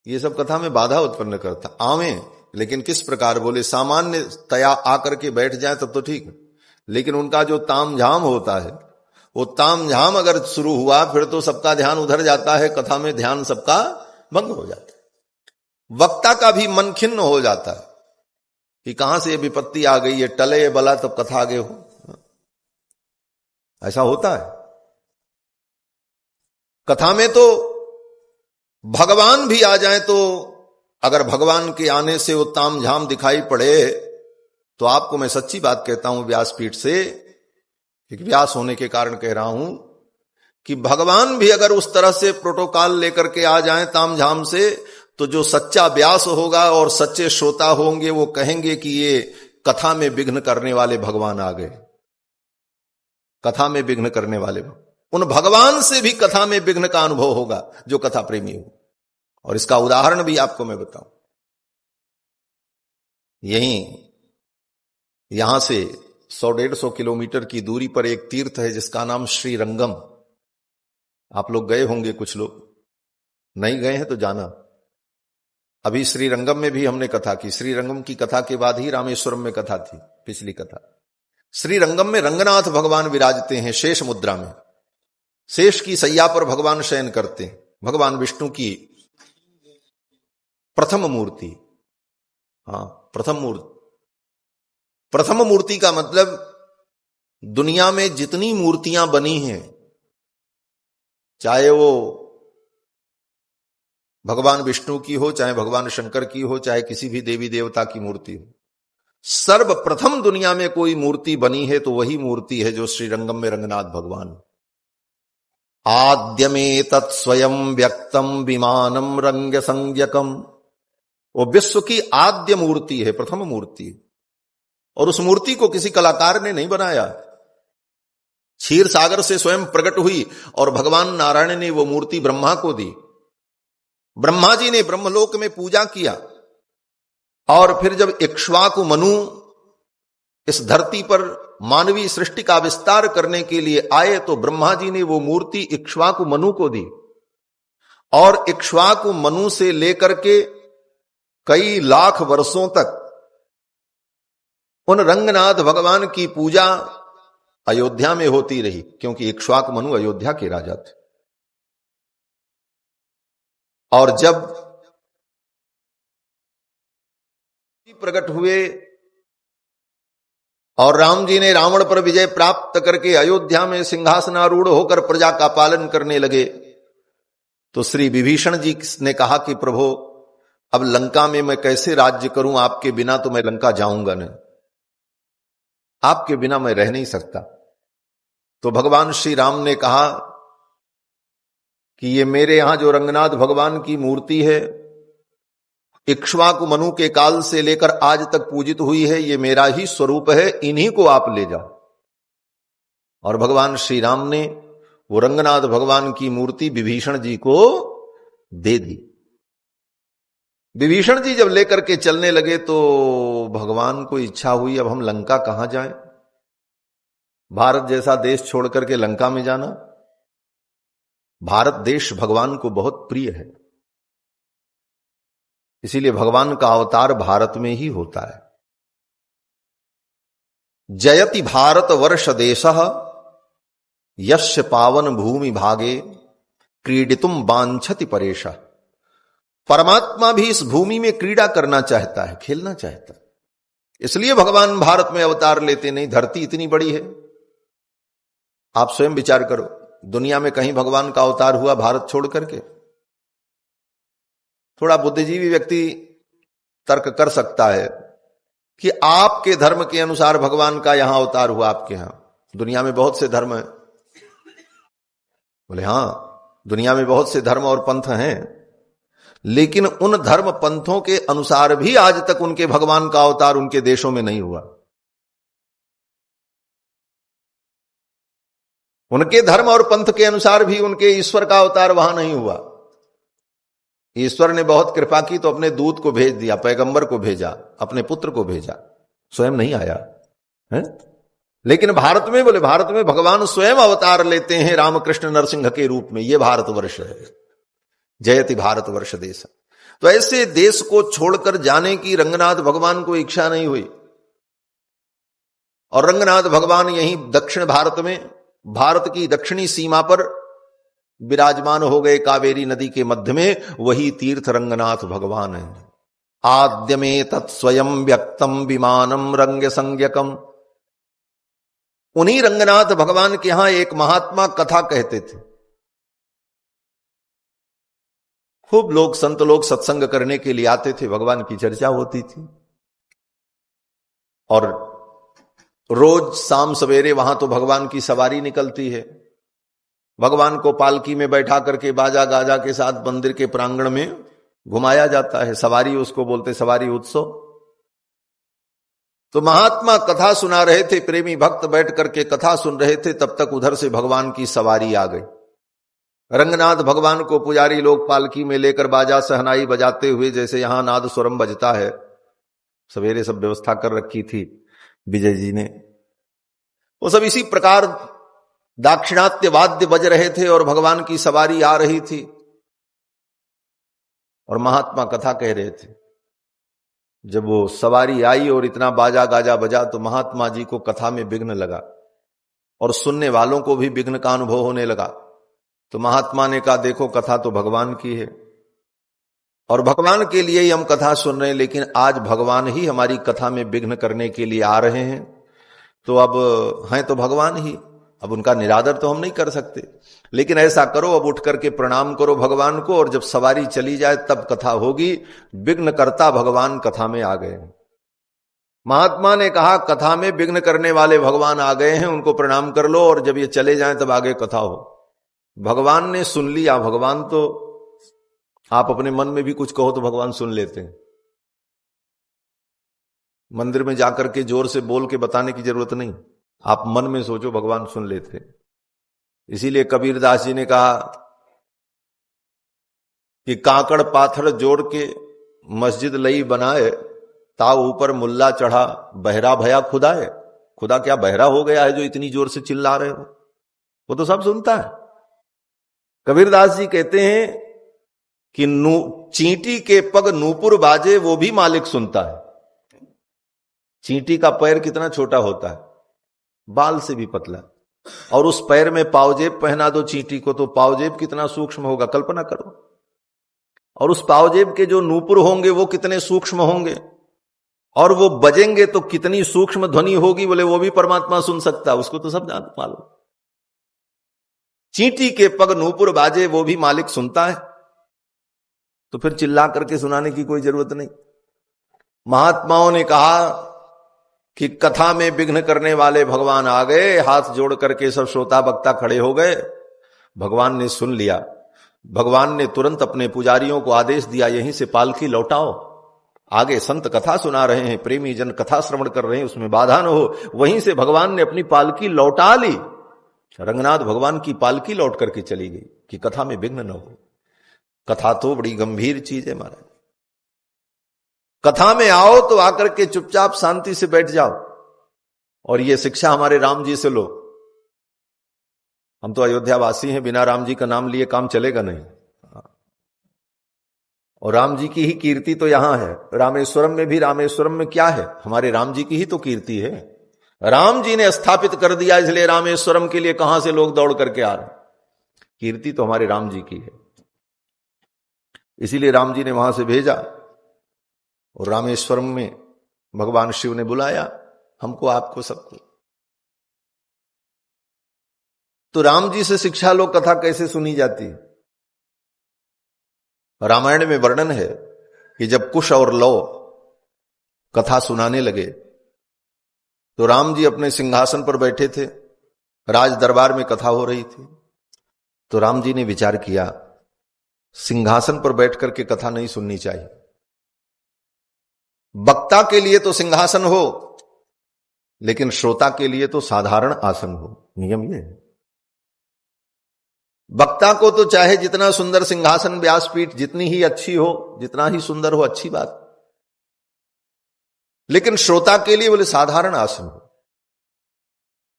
ये सब कथा में बाधा उत्पन्न करता। आवे लेकिन किस प्रकार, बोले सामान्य तया आकर के बैठ जाए तब तो ठीक, लेकिन उनका जो तामझाम होता है, वो तामझाम अगर शुरू हुआ फिर तो सबका ध्यान उधर जाता है, कथा में ध्यान सबका भंग हो जाता है। वक्ता का भी मन खिन्न हो जाता है कि कहां से ये विपत्ति आ गई है, टले बला तब कथा आगे हो। ऐसा होता है। कथा में तो भगवान भी आ जाए तो अगर भगवान के आने से वो तामझाम दिखाई पड़े तो आपको मैं सच्ची बात कहता हूं, व्यासपीठ से, एक व्यास होने के कारण कह रहा हूं कि भगवान भी अगर उस तरह से प्रोटोकॉल लेकर के आ जाएं तामझाम से, तो जो सच्चा व्यास होगा और सच्चे श्रोता होंगे वो कहेंगे कि ये कथा में विघ्न करने वाले भगवान आ गए। कथा में विघ्न करने वाले, उन भगवान से भी कथा में विघ्न का अनुभव होगा जो कथा प्रेमी हो। और इसका उदाहरण भी आपको मैं बताऊं, यहां से 100-150 किलोमीटर की दूरी पर एक तीर्थ है जिसका नाम श्रीरंगम। आप लोग गए होंगे, कुछ लोग नहीं गए हैं तो जाना। अभी श्रीरंगम में भी हमने कथा की। श्रीरंगम की कथा के बाद ही रामेश्वरम में कथा थी, पिछली कथा। श्रीरंगम में रंगनाथ भगवान विराजते हैं शेष मुद्रा में। शेष की सैया पर भगवान शयन करते हैं। भगवान विष्णु की प्रथम मूर्ति, हाँ प्रथम मूर्ति। प्रथम मूर्ति का मतलब दुनिया में जितनी मूर्तियां बनी हैं, चाहे वो भगवान विष्णु की हो, चाहे भगवान शंकर की हो, चाहे किसी भी देवी देवता की मूर्ति हो, सर्वप्रथम दुनिया में कोई मूर्ति बनी है तो वही मूर्ति है जो श्रीरंगम में रंगनाथ भगवान। आद्यमे तत्स्वयं व्यक्तम विमानम रंग संज्ञकम, वो विश्व की आद्य मूर्ति है, प्रथम मूर्ति है। और उस मूर्ति को किसी कलाकार ने नहीं बनाया, क्षीर सागर से स्वयं प्रकट हुई और भगवान नारायण ने वो मूर्ति ब्रह्मा को दी। ब्रह्मा जी ने ब्रह्मलोक में पूजा किया और फिर जब इक्ष्वाकु मनु इस धरती पर मानवीय सृष्टि का विस्तार करने के लिए आए तो ब्रह्मा जी ने वो मूर्ति इक्ष्वाकु मनु को दी। और इक्ष्वाकु मनु से लेकर के कई लाख वर्षों तक उन रंगनाथ भगवान की पूजा अयोध्या में होती रही, क्योंकि इक्ष्वाकु मनु अयोध्या के राजा थे। और जब प्रकट हुए और राम जी ने रावण पर विजय प्राप्त करके अयोध्या में सिंहासनारूढ़ होकर प्रजा का पालन करने लगे, तो श्री विभीषण जी ने कहा कि प्रभु अब लंका में मैं कैसे राज्य करूं, आपके बिना तो मैं लंका जाऊंगा नहीं, आपके बिना मैं रह नहीं सकता। तो भगवान श्री राम ने कहा कि ये मेरे यहां जो रंगनाथ भगवान की मूर्ति है, इक्ष्वाकु मनु के काल से लेकर आज तक पूजित हुई है, ये मेरा ही स्वरूप है, इन्हीं को आप ले जाओ। और भगवान श्री राम ने वो रंगनाथ भगवान की मूर्ति विभीषण जी को दे दी। विभीषण जी जब लेकर के चलने लगे तो भगवान को इच्छा हुई अब हम लंका कहां जाएं, भारत जैसा देश छोड़ करके लंका में जाना। भारत देश भगवान को बहुत प्रिय है, इसीलिए भगवान का अवतार भारत में ही होता है। जयति भारत वर्ष देशः यस्य पावन भूमि भागे क्रीडितुम वांछति परेशः। परमात्मा भी इस भूमि में क्रीड़ा करना चाहता है, खेलना चाहता है, इसलिए भगवान भारत में अवतार लेते नहीं। धरती इतनी बड़ी है, आप स्वयं विचार करो, दुनिया में कहीं भगवान का अवतार हुआ भारत छोड़ करके? थोड़ा बुद्धिजीवी व्यक्ति तर्क कर सकता है कि आपके धर्म के अनुसार भगवान का यहां अवतार हुआ, आपके यहां दुनिया में बहुत से धर्म हैं। बोले हां, दुनिया में बहुत से धर्म और पंथ हैं, लेकिन उन धर्म पंथों के अनुसार भी आज तक उनके भगवान का अवतार उनके देशों में नहीं हुआ। उनके धर्म और पंथ के अनुसार भी उनके ईश्वर का अवतार वहां नहीं हुआ। ईश्वर ने बहुत कृपा की तो अपने दूत को भेज दिया, पैगंबर को भेजा, अपने पुत्र को भेजा, स्वयं नहीं आया है। लेकिन भारत में, बोले भारत में भगवान स्वयं अवतार लेते हैं रामकृष्ण नरसिंह के रूप में। यह भारतवर्ष है, जयति भारतवर्ष देश। तो ऐसे देश को छोड़कर जाने की रंगनाथ भगवान को इच्छा नहीं हुई और रंगनाथ भगवान यहीं दक्षिण भारत में, भारत की दक्षिणी सीमा पर विराजमान हो गए, कावेरी नदी के मध्य में। वही तीर्थ रंगनाथ भगवान है। आद्य में तत्स्वयं व्यक्तम विमानम रंग संज्ञकम। उन्हीं रंगनाथ भगवान के यहां एक महात्मा कथा कहते थे। खूब लोग, संत लोग सत्संग करने के लिए आते थे, भगवान की चर्चा होती थी। और रोज शाम सवेरे वहां तो भगवान की सवारी निकलती है। भगवान को पालकी में बैठा करके बाजा गाजा के साथ मंदिर के प्रांगण में घुमाया जाता है। सवारी उसको बोलते, सवारी उत्सव। तो महात्मा कथा सुना रहे थे, प्रेमी भक्त बैठ करके कथा सुन रहे थे, तब तक उधर से भगवान की सवारी आ गई। रंगनाथ भगवान को पुजारी लोग पालकी में लेकर बाजा सहनाई बजाते हुए, जैसे यहां नाद स्वरम बजता है, सवेरे सब व्यवस्था कर रखी थी विजय जी ने, वो सब इसी प्रकार दाक्षिणात्य वाद्य बज रहे थे और भगवान की सवारी आ रही थी और महात्मा कथा कह रहे थे। जब वो सवारी आई और इतना बाजा गाजा बजा तो महात्मा जी को कथा में विघ्न लगा और सुनने वालों को भी विघ्न का अनुभव होने लगा। तो महात्मा ने कहा, देखो कथा तो भगवान की है और भगवान के लिए ही हम कथा सुन रहे हैं, लेकिन आज भगवान ही हमारी कथा में विघ्न करने के लिए आ रहे हैं। तो अब हैं तो भगवान ही, अब उनका निरादर तो हम नहीं कर सकते, लेकिन ऐसा करो, अब उठ करके प्रणाम करो भगवान को और जब सवारी चली जाए तब कथा होगी। विघ्न करता भगवान कथा में आ गए। महात्मा ने कहा, कथा में विघ्न करने वाले भगवान आ गए हैं, उनको प्रणाम कर लो और जब ये चले जाएं तब आगे कथा हो। भगवान ने सुन लिया। भगवान तो, आप अपने मन में भी कुछ कहो तो भगवान सुन लेते हैं। मंदिर में जाकर के जोर से बोल के बताने की जरूरत नहीं, आप मन में सोचो, भगवान सुन लेते हैं। इसीलिए कबीरदास जी ने कहा कि काकड़ पाथर जोड़ के मस्जिद लई बनाए, ता ऊपर मुल्ला चढ़ा बहरा भया खुदा है। खुदा क्या बहरा हो गया है जो इतनी जोर से चिल्ला रहे हो? वो तो सब सुनता है। कबीरदास जी कहते हैं कि चींटी के पग नूपुर बाजे, वो भी मालिक सुनता है। चींटी का पैर कितना छोटा होता है, बाल से भी पतला, और उस पैर में पावजेब पहना दो चींटी को तो पावजेब कितना सूक्ष्म होगा, कल्पना करो। और उस पावजेब के जो नूपुर होंगे वो कितने सूक्ष्म होंगे, और वो बजेंगे तो कितनी सूक्ष्म ध्वनि होगी। बोले वो भी परमात्मा सुन सकता है, उसको तो सब जान मालूम। चींटी के पग नूपुर बाजे, वो भी मालिक सुनता है। तो फिर चिल्ला करके सुनाने की कोई जरूरत नहीं। महात्माओं ने कहा कि कथा में विघ्न करने वाले भगवान आ गए। हाथ जोड़ करके सब श्रोता वक्ता खड़े हो गए। भगवान ने सुन लिया। भगवान ने तुरंत अपने पुजारियों को आदेश दिया, यहीं से पालकी लौटाओ। आगे संत कथा सुना रहे हैं, प्रेमी जन कथा श्रवण कर रहे हैं, उसमें बाधा न हो। वहीं से भगवान ने अपनी पालकी लौटा ली। रंगनाथ भगवान की पालकी लौट करके चली गई कि कथा में विघ्न न हो। कथा तो बड़ी गंभीर चीज है महाराज। कथा में आओ तो आकर के चुपचाप शांति से बैठ जाओ। और ये शिक्षा हमारे राम जी से लो। हम तो अयोध्या वासी हैं, बिना राम जी का नाम लिए काम चलेगा नहीं। और राम जी की ही कीर्ति तो यहां है। रामेश्वरम में भी, रामेश्वरम में क्या है, हमारे राम जी की ही तो कीर्ति है। राम जी ने स्थापित कर दिया, इसलिए रामेश्वरम के लिए कहां से लोग दौड़ करके आ रहे। कीर्ति तो हमारे राम जी की है, इसीलिए राम जी ने वहां से भेजा। और रामेश्वरम में भगवान शिव ने बुलाया हमको, आपको, सबको। तो राम जी से शिक्षा लो, कथा कैसे सुनी जाती है। रामायण में वर्णन है कि जब कुश और लव कथा सुनाने लगे तो राम जी अपने सिंहासन पर बैठे थे, राज दरबार में कथा हो रही थी। तो राम जी ने विचार किया, सिंहासन पर बैठ करके कथा नहीं सुननी चाहिए। वक्ता के लिए तो सिंहासन हो, लेकिन श्रोता के लिए तो साधारण आसन हो। नियम ये है। वक्ता को तो चाहे जितना सुंदर सिंहासन, व्यासपीठ जितनी ही अच्छी हो, जितना ही सुंदर हो, अच्छी बात, लेकिन श्रोता के लिए बोले साधारण आसन हो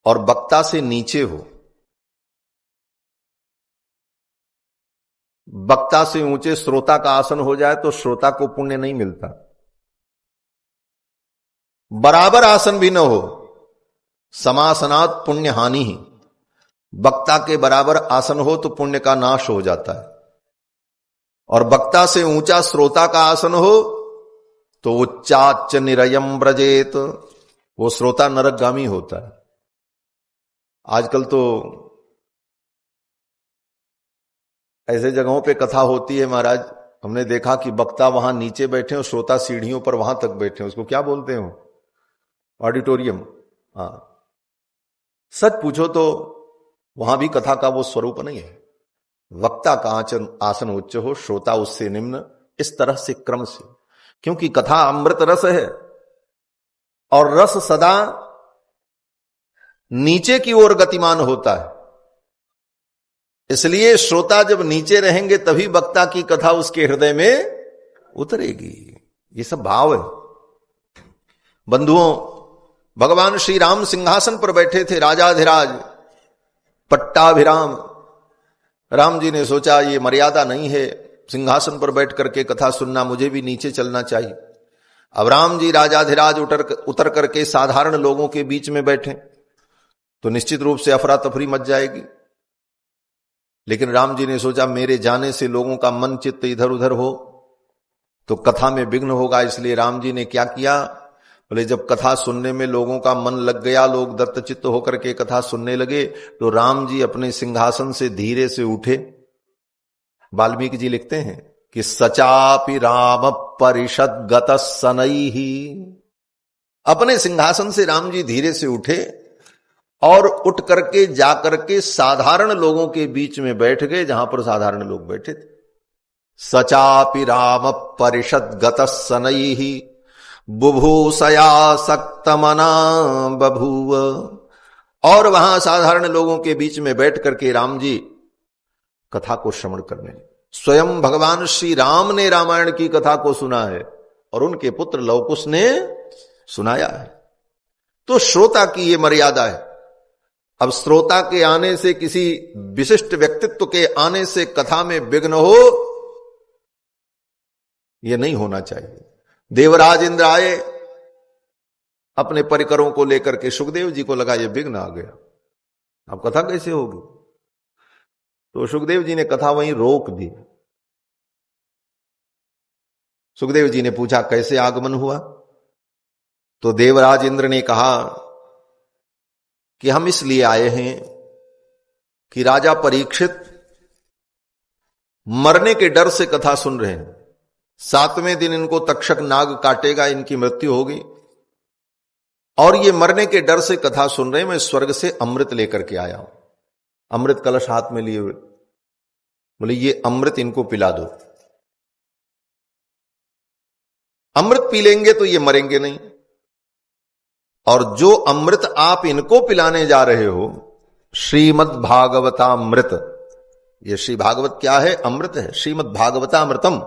और वक्ता से नीचे हो। वक्ता से ऊंचे श्रोता का आसन हो जाए तो श्रोता को पुण्य नहीं मिलता। बराबर आसन भी न हो, समासनात् पुण्य हानि ही। वक्ता के बराबर आसन हो तो पुण्य का नाश हो जाता है। और वक्ता से ऊंचा श्रोता का आसन हो तो उच्चाच निरयम ब्रजेत, वो श्रोता नरकगामी होता है। आजकल तो ऐसे जगहों पे कथा होती है महाराज, हमने देखा कि वक्ता वहां नीचे बैठे और श्रोता सीढ़ियों पर वहां तक बैठे, उसको क्या बोलते हो, ऑडिटोरियम, हाँ, सच पूछो तो वहां भी कथा का वो स्वरूप नहीं है। वक्ता का आसन उच्च हो, श्रोता उससे निम्न, इस तरह से क्रम से, क्योंकि कथा अमृत रस है और रस सदा नीचे की ओर गतिमान होता है। इसलिए श्रोता जब नीचे रहेंगे तभी वक्ता की कथा उसके हृदय में उतरेगी। ये सब भाव है। बंधुओं, भगवान श्री राम सिंहासन पर बैठे थे, राजाधिराज पट्टाभिराम। राम जी ने सोचा ये मर्यादा नहीं है, सिंहासन पर बैठ करके कथा सुनना, मुझे भी नीचे चलना चाहिए। अब राम जी राजाधिराज उतर करके साधारण लोगों के बीच में बैठे तो निश्चित रूप से अफरा तफरी मच जाएगी। लेकिन राम जी ने सोचा मेरे जाने से लोगों का मन चित्त इधर उधर हो तो कथा में विघ्न होगा। इसलिए राम जी ने क्या किया, बोले जब कथा सुनने में लोगों का मन लग गया, लोग दत्तचित्त होकर के कथा सुनने लगे, तो राम जी अपने सिंहासन से धीरे से उठे। वाल्मीकि जी लिखते हैं कि सचापि राम परिषद गत सनई ही, अपने सिंहासन से राम जी धीरे से उठे और उठ करके जाकर के साधारण लोगों के बीच में बैठ गए जहां पर साधारण लोग बैठे थे। सचापि राम परिषद गत सनई ही बुभूषया सक्तमना बभूव, और वहां साधारण लोगों के बीच में बैठ करके राम जी कथा को श्रवण करने, स्वयं भगवान श्री राम ने रामायण की कथा को सुना है और उनके पुत्र लवकुश ने सुनाया है। तो श्रोता की ये मर्यादा है। अब श्रोता के आने से, किसी विशिष्ट व्यक्तित्व के आने से कथा में विघ्न हो, यह नहीं होना चाहिए। देवराज इंद्र आए अपने परिकरों को लेकर के, सुखदेव जी को लगा ये विघ्न आ गया, अब कथा कैसे होगी। तो सुखदेव जी ने कथा वहीं रोक दी। सुखदेव जी ने पूछा कैसे आगमन हुआ, तो देवराज इंद्र ने कहा कि हम इसलिए आए हैं कि राजा परीक्षित मरने के डर से कथा सुन रहे हैं। 7वें दिन इनको तक्षक नाग काटेगा, इनकी मृत्यु होगी, और ये मरने के डर से कथा सुन रहे हैं। मैं स्वर्ग से अमृत लेकर के आया हूं, अमृत कलश हाथ में लिए हुए। बोले ये अमृत इनको पिला दो, अमृत पी लेंगे तो ये मरेंगे नहीं, और जो अमृत आप इनको पिलाने जा रहे हो श्रीमद् भागवतामृत, ये श्री भागवत क्या है, अमृत है, श्रीमद् भागवतामृतम।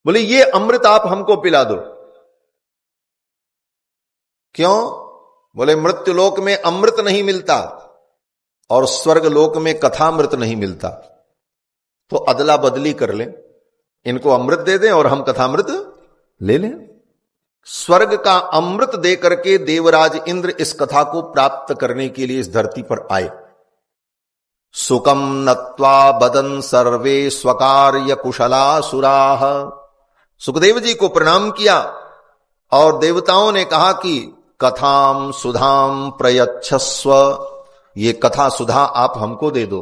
बोले ये अमृत आप हमको पिला दो। क्यों? बोले मृत्युलोक में अमृत नहीं मिलता और स्वर्ग लोक में कथामृत नहीं मिलता, तो अदला बदली कर लें, इनको अमृत दे दें और हम कथामृत ले लें। स्वर्ग का अमृत देकर के देवराज इंद्र इस कथा को प्राप्त करने के लिए इस धरती पर आए। सुकम नत्वा बदन सर्वे स्वकार्य कुशला सुराह, सुखदेव जी को प्रणाम किया और देवताओं ने कहा कि कथाम सुधाम प्रयच्छस्व, ये कथा सुधा आप हमको दे दो।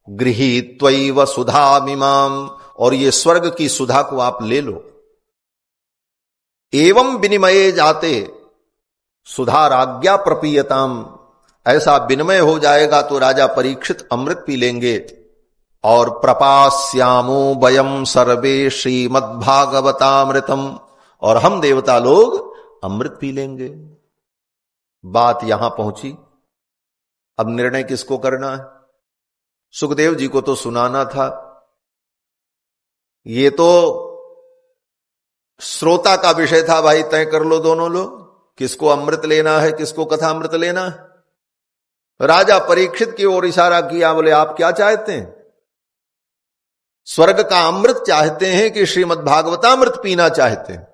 गृहीत्वैव सुधामिमाम, और ये स्वर्ग की सुधा को आप ले लो। एवं विनिमये जाते सुधा राज्ञा प्रपीयताम, ऐसा विनिमय हो जाएगा तो राजा परीक्षित अमृत पी लेंगे। और प्रपास्यामो वयम सर्वे श्रीमद्भागवतामृतम, और हम देवता लोग अमृत पी लेंगे। बात यहां पहुंची, अब निर्णय किसको करना है? सुखदेव जी को तो सुनाना था, ये तो श्रोता का विषय था। भाई तय कर लो दोनों लोग, किसको अमृत लेना है, किसको कथा अमृत लेना है। राजा परीक्षित की ओर इशारा किया, बोले आप क्या चाहते हैं? स्वर्ग का अमृत चाहते हैं कि श्रीमद् भागवतामृत पीना चाहते हैं?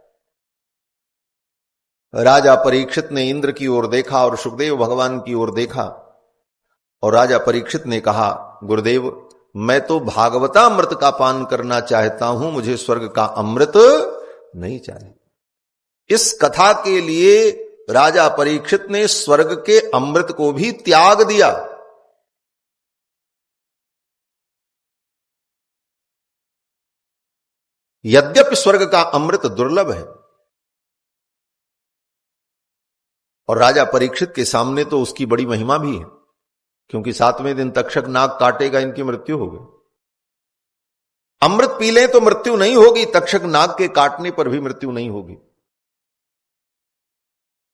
राजा परीक्षित ने इंद्र की ओर देखा और सुखदेव भगवान की ओर देखा, और राजा परीक्षित ने कहा गुरुदेव मैं तो भागवतामृत का पान करना चाहता हूं, मुझे स्वर्ग का अमृत नहीं चाहिए। इस कथा के लिए राजा परीक्षित ने स्वर्ग के अमृत को भी त्याग दिया। यद्यपि स्वर्ग का अमृत दुर्लभ है, और राजा परीक्षित के सामने तो उसकी बड़ी महिमा भी है, क्योंकि 7वें दिन तक्षक नाग काटेगा, इनकी मृत्यु हो गई। अमृत पी लें तो मृत्यु नहीं होगी, तक्षक नाग के काटने पर भी मृत्यु नहीं होगी।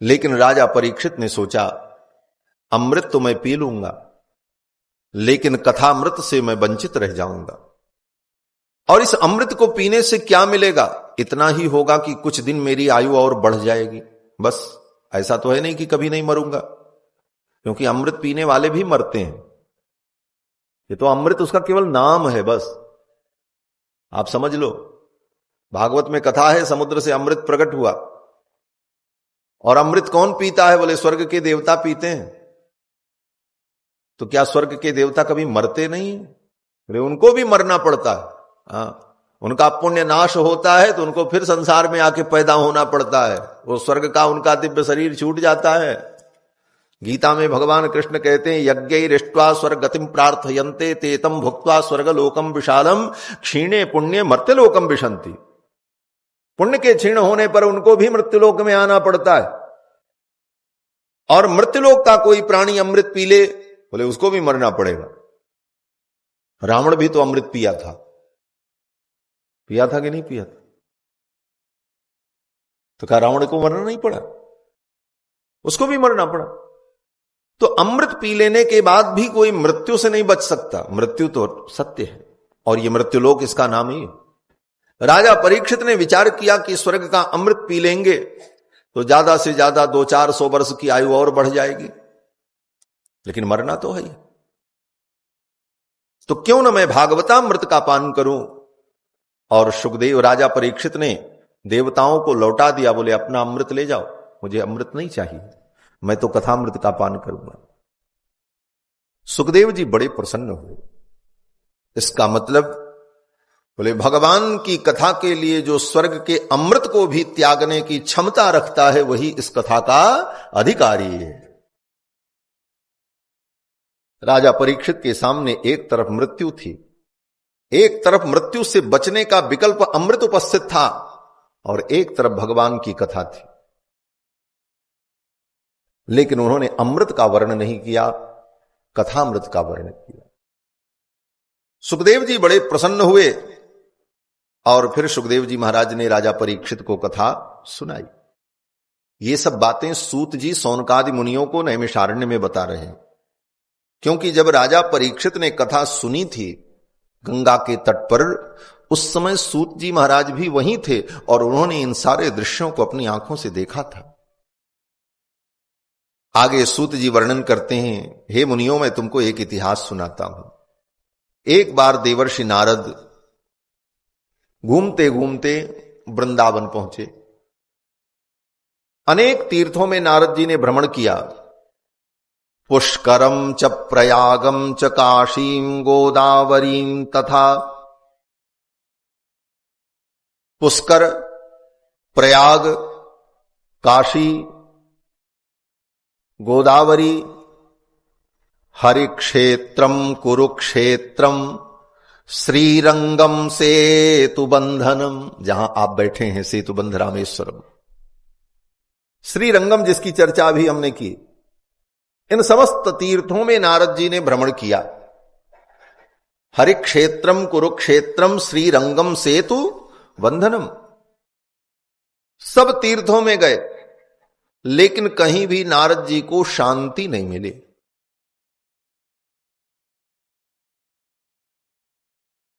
लेकिन राजा परीक्षित ने सोचा, अमृत तो मैं पी लूंगा, लेकिन कथामृत से मैं वंचित रह जाऊंगा। और इस अमृत को पीने से क्या मिलेगा? इतना ही होगा कि कुछ दिन मेरी आयु और बढ़ जाएगी, बस। ऐसा तो है नहीं कि कभी नहीं मरूंगा, क्योंकि अमृत पीने वाले भी मरते हैं। ये तो अमृत उसका केवल नाम है, बस आप समझ लो। भागवत में कथा है, समुद्र से अमृत प्रकट हुआ, और अमृत कौन पीता है? बोले स्वर्ग के देवता पीते हैं। तो क्या स्वर्ग के देवता कभी मरते नहीं? बोले उनको भी मरना पड़ता है। उनका पुण्य नाश होता है तो उनको फिर संसार में आके पैदा होना पड़ता है। वो स्वर्ग का उनका दिव्य शरीर छूट जाता है। गीता में भगवान कृष्ण कहते हैं, यज्ञैरिष्ट्वा स्वर्गतिम प्रार्थयन्ते तेतम भुक्त्वा स्वर्गलोकम विशालम क्षीणे पुण्य मर्त्यलोकम विशन्ति। पुण्य के क्षीण होने पर उनको भी मृत्युलोक में आना पड़ता है। और मृत्युलोक का कोई प्राणी अमृत पी ले, बोले उसको भी मरना पड़ेगा। रावण भी तो अमृत पिया था कि नहीं पिया था? तो क्या रावण को मरना नहीं पड़ा? उसको भी मरना पड़ा। तो अमृत पी लेने के बाद भी कोई मृत्यु से नहीं बच सकता। मृत्यु तो सत्य है, और ये मृत्युलोक इसका नाम ही है। राजा परीक्षित ने विचार किया कि स्वर्ग का अमृत पी लेंगे तो ज्यादा से ज्यादा 200-400 वर्ष की आयु और बढ़ जाएगी, लेकिन मरना तो है ही। तो क्यों न मैं भागवतामृत का पान करूं? और सुखदेव राजा परीक्षित ने देवताओं को लौटा दिया, बोले अपना अमृत ले जाओ, मुझे अमृत नहीं चाहिए, मैं तो कथामृत का पान करूंगा। सुखदेव जी बड़े प्रसन्न हुए। इसका मतलब, बोले भगवान की कथा के लिए जो स्वर्ग के अमृत को भी त्यागने की क्षमता रखता है, वही इस कथा का अधिकारी है। राजा परीक्षित के सामने एक तरफ मृत्यु थी, एक तरफ मृत्यु से बचने का विकल्प अमृत उपस्थित था, और एक तरफ भगवान की कथा थी। लेकिन उन्होंने अमृत का वर्णन नहीं किया, कथामृत का वर्णन किया। सुखदेव जी बड़े प्रसन्न हुए, और फिर सुखदेव जी महाराज ने राजा परीक्षित को कथा सुनाई। ये सब बातें सूत जी सौनकादि मुनियों को नैमिषारण्य में बता रहे हैं, क्योंकि जब राजा परीक्षित ने कथा सुनी थी गंगा के तट पर, उस समय सूत जी महाराज भी वहीं थे, और उन्होंने इन सारे दृश्यों को अपनी आंखों से देखा था। आगे सूत जी वर्णन करते हैं, हे मुनियों, मैं तुमको एक इतिहास सुनाता हूं। एक बार देवर्षि नारद घूमते घूमते वृंदावन पहुंचे। अनेक तीर्थों में नारद जी ने भ्रमण किया। पुष्करम च प्रयागम च काशीम गोदावरीम तथा। पुष्कर, प्रयाग, काशी, गोदावरी, हरिक्षेत्रम कुरुक्षेत्रम, श्रीरंगम सेतुबंधनम, जहां आप बैठे हैं सेतुबंध रामेश्वरम, श्रीरंगम जिसकी चर्चा भी हमने की। इन समस्त तीर्थों में नारद जी ने भ्रमण किया। हरिक्षेत्रम कुरुक्षेत्रम श्रीरंगम सेतु बंधनम, सब तीर्थों में गए, लेकिन कहीं भी नारद जी को शांति नहीं मिली।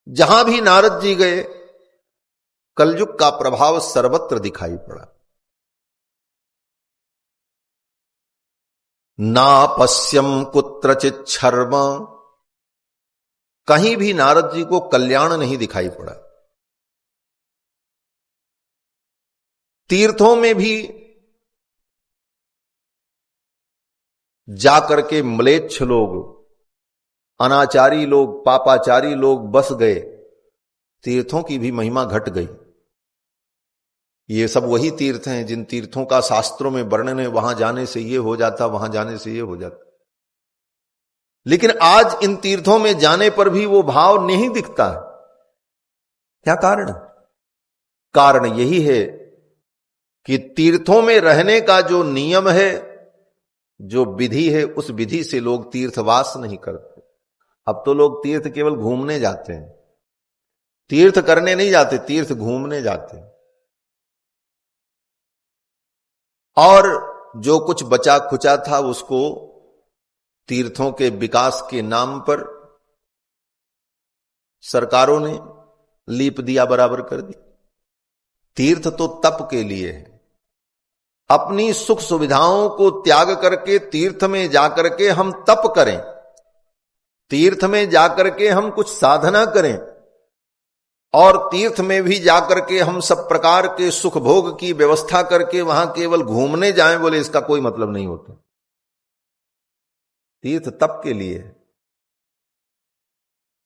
जहां भी नारद जी गए, कलयुग का प्रभाव सर्वत्र दिखाई पड़ा। नापश्यम कुत्रचित शर्म, कहीं भी नारद जी को कल्याण नहीं दिखाई पड़ा। तीर्थों में भी जाकर के म्लेच्छ लोग, अनाचारी लोग, पापाचारी लोग बस गए, तीर्थों की भी महिमा घट गई। ये सब वही तीर्थ हैं जिन तीर्थों का शास्त्रों में वर्णन है, वहां जाने से ये हो जाता, वहां जाने से ये हो जाता। लेकिन आज इन तीर्थों में जाने पर भी वो भाव नहीं दिखता है। क्या कारण? कारण यही है कि तीर्थों में रहने का जो नियम है जो विधि है उस विधि से लोग तीर्थवास नहीं करते। अब तो लोग तीर्थ केवल घूमने जाते हैं, तीर्थ करने नहीं जाते, तीर्थ घूमने जाते हैं। और जो कुछ बचा खुचा था उसको तीर्थों के विकास के नाम पर सरकारों ने लीप दिया, बराबर कर दी। तीर्थ तो तप के लिए है। अपनी सुख सुविधाओं को त्याग करके तीर्थ में जाकर के हम तप करें, तीर्थ में जाकर के हम कुछ साधना करें, और तीर्थ में भी जाकर के हम सब प्रकार के सुख भोग की व्यवस्था करके वहां केवल घूमने जाएं, बोले इसका कोई मतलब नहीं होता। तीर्थ तप के लिए है।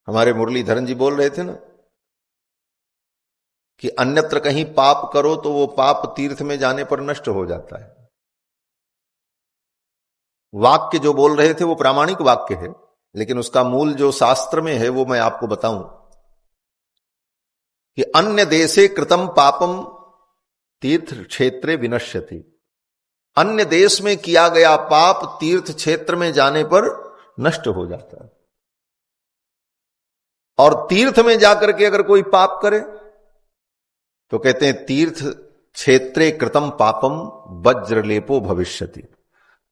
हमारे मुरलीधरन जी बोल रहे थे ना कि अन्यत्र कहीं पाप करो तो वो पाप तीर्थ में जाने पर नष्ट हो जाता है। वाक्य जो बोल रहे थे वो प्रामाणिक वाक्य है, लेकिन उसका मूल जो शास्त्र में है वो मैं आपको बताऊं कि अन्य देशे कृतम पापम तीर्थ क्षेत्रे विनश्यति। अन्य देश में किया गया पाप तीर्थ क्षेत्र में जाने पर नष्ट हो जाता है। और तीर्थ में जाकर के अगर कोई पाप करे तो कहते हैं तीर्थ क्षेत्रे कृतम पापम वज्रलेपो भविष्यति।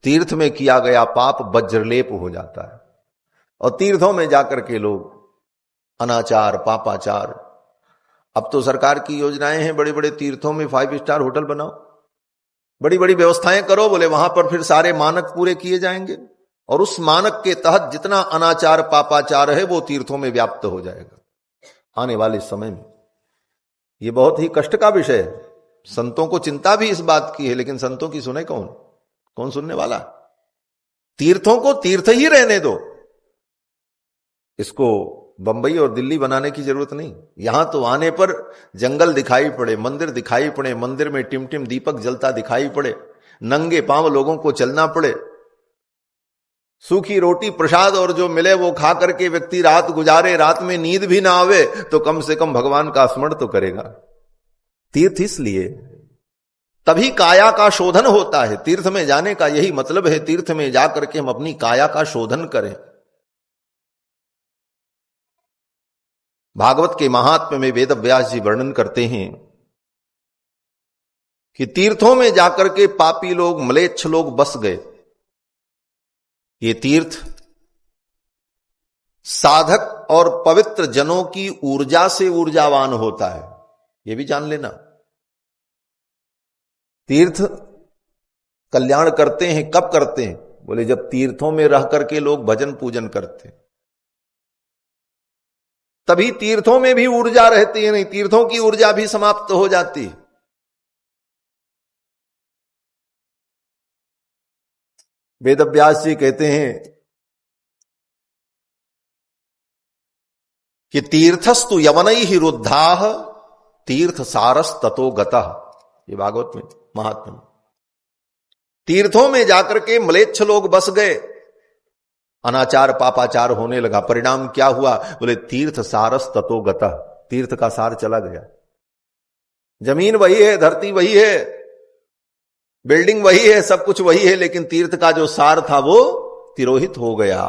तीर्थ में किया गया पाप वज्रलेप हो जाता है। और तीर्थों में जाकर के लोग अनाचार, पापाचार, अब तो सरकार की योजनाएं हैं, बड़े बड़े तीर्थों में 5 स्टार होटल बनाओ, बड़ी बड़ी व्यवस्थाएं करो, बोले वहां पर फिर सारे मानक पूरे किए जाएंगे और उस मानक के तहत जितना अनाचार पापाचार है वो तीर्थों में व्याप्त हो जाएगा आने वाले समय में। ये बहुत ही कष्ट का विषय है। संतों को चिंता भी इस बात की है, लेकिन संतों की सुने कौन? कौन सुनने वाला? तीर्थों को तीर्थ ही रहने दो, इसको बंबई और दिल्ली बनाने की जरूरत नहीं। यहां तो आने पर जंगल दिखाई पड़े, मंदिर दिखाई पड़े, मंदिर में टिमटिम दीपक जलता दिखाई पड़े, नंगे पांव लोगों को चलना पड़े, सूखी रोटी प्रसाद और जो मिले वो खा करके व्यक्ति रात गुजारे, रात में नींद भी ना आवे तो कम से कम भगवान का स्मरण तो करेगा। तीर्थ इसलिए, तभी काया का शोधन होता है। तीर्थ में जाने का यही मतलब है, तीर्थ में जाकर के हम अपनी काया का शोधन करें। भागवत के महात्म्य में वेद व्यास जी वर्णन करते हैं कि तीर्थों में जाकर के पापी लोग, म्लेच्छ लोग बस गए। ये तीर्थ साधक और पवित्र जनों की ऊर्जा से ऊर्जावान होता है, यह भी जान लेना। तीर्थ कल्याण करते हैं, कब करते हैं? बोले जब तीर्थों में रह करके लोग भजन पूजन करते हैं, तभी तीर्थों में भी ऊर्जा रहती है, नहीं तीर्थों की ऊर्जा भी समाप्त हो जाती है। वेदव्यास जी कहते हैं कि तीर्थस्तु यवनैहि रुद्धाः तीर्थ सारस ततो गतः। ये भागवत में महात्मा। तीर्थों में जाकर के म्लेच्छ लोग बस गए, अनाचार पापाचार होने लगा। परिणाम क्या हुआ? बोले तीर्थ सारस ततो गतः, तीर्थ का सार चला गया। जमीन वही है, धरती वही है, बिल्डिंग वही है, सब कुछ वही है, लेकिन तीर्थ का जो सार था वो तिरोहित हो गया।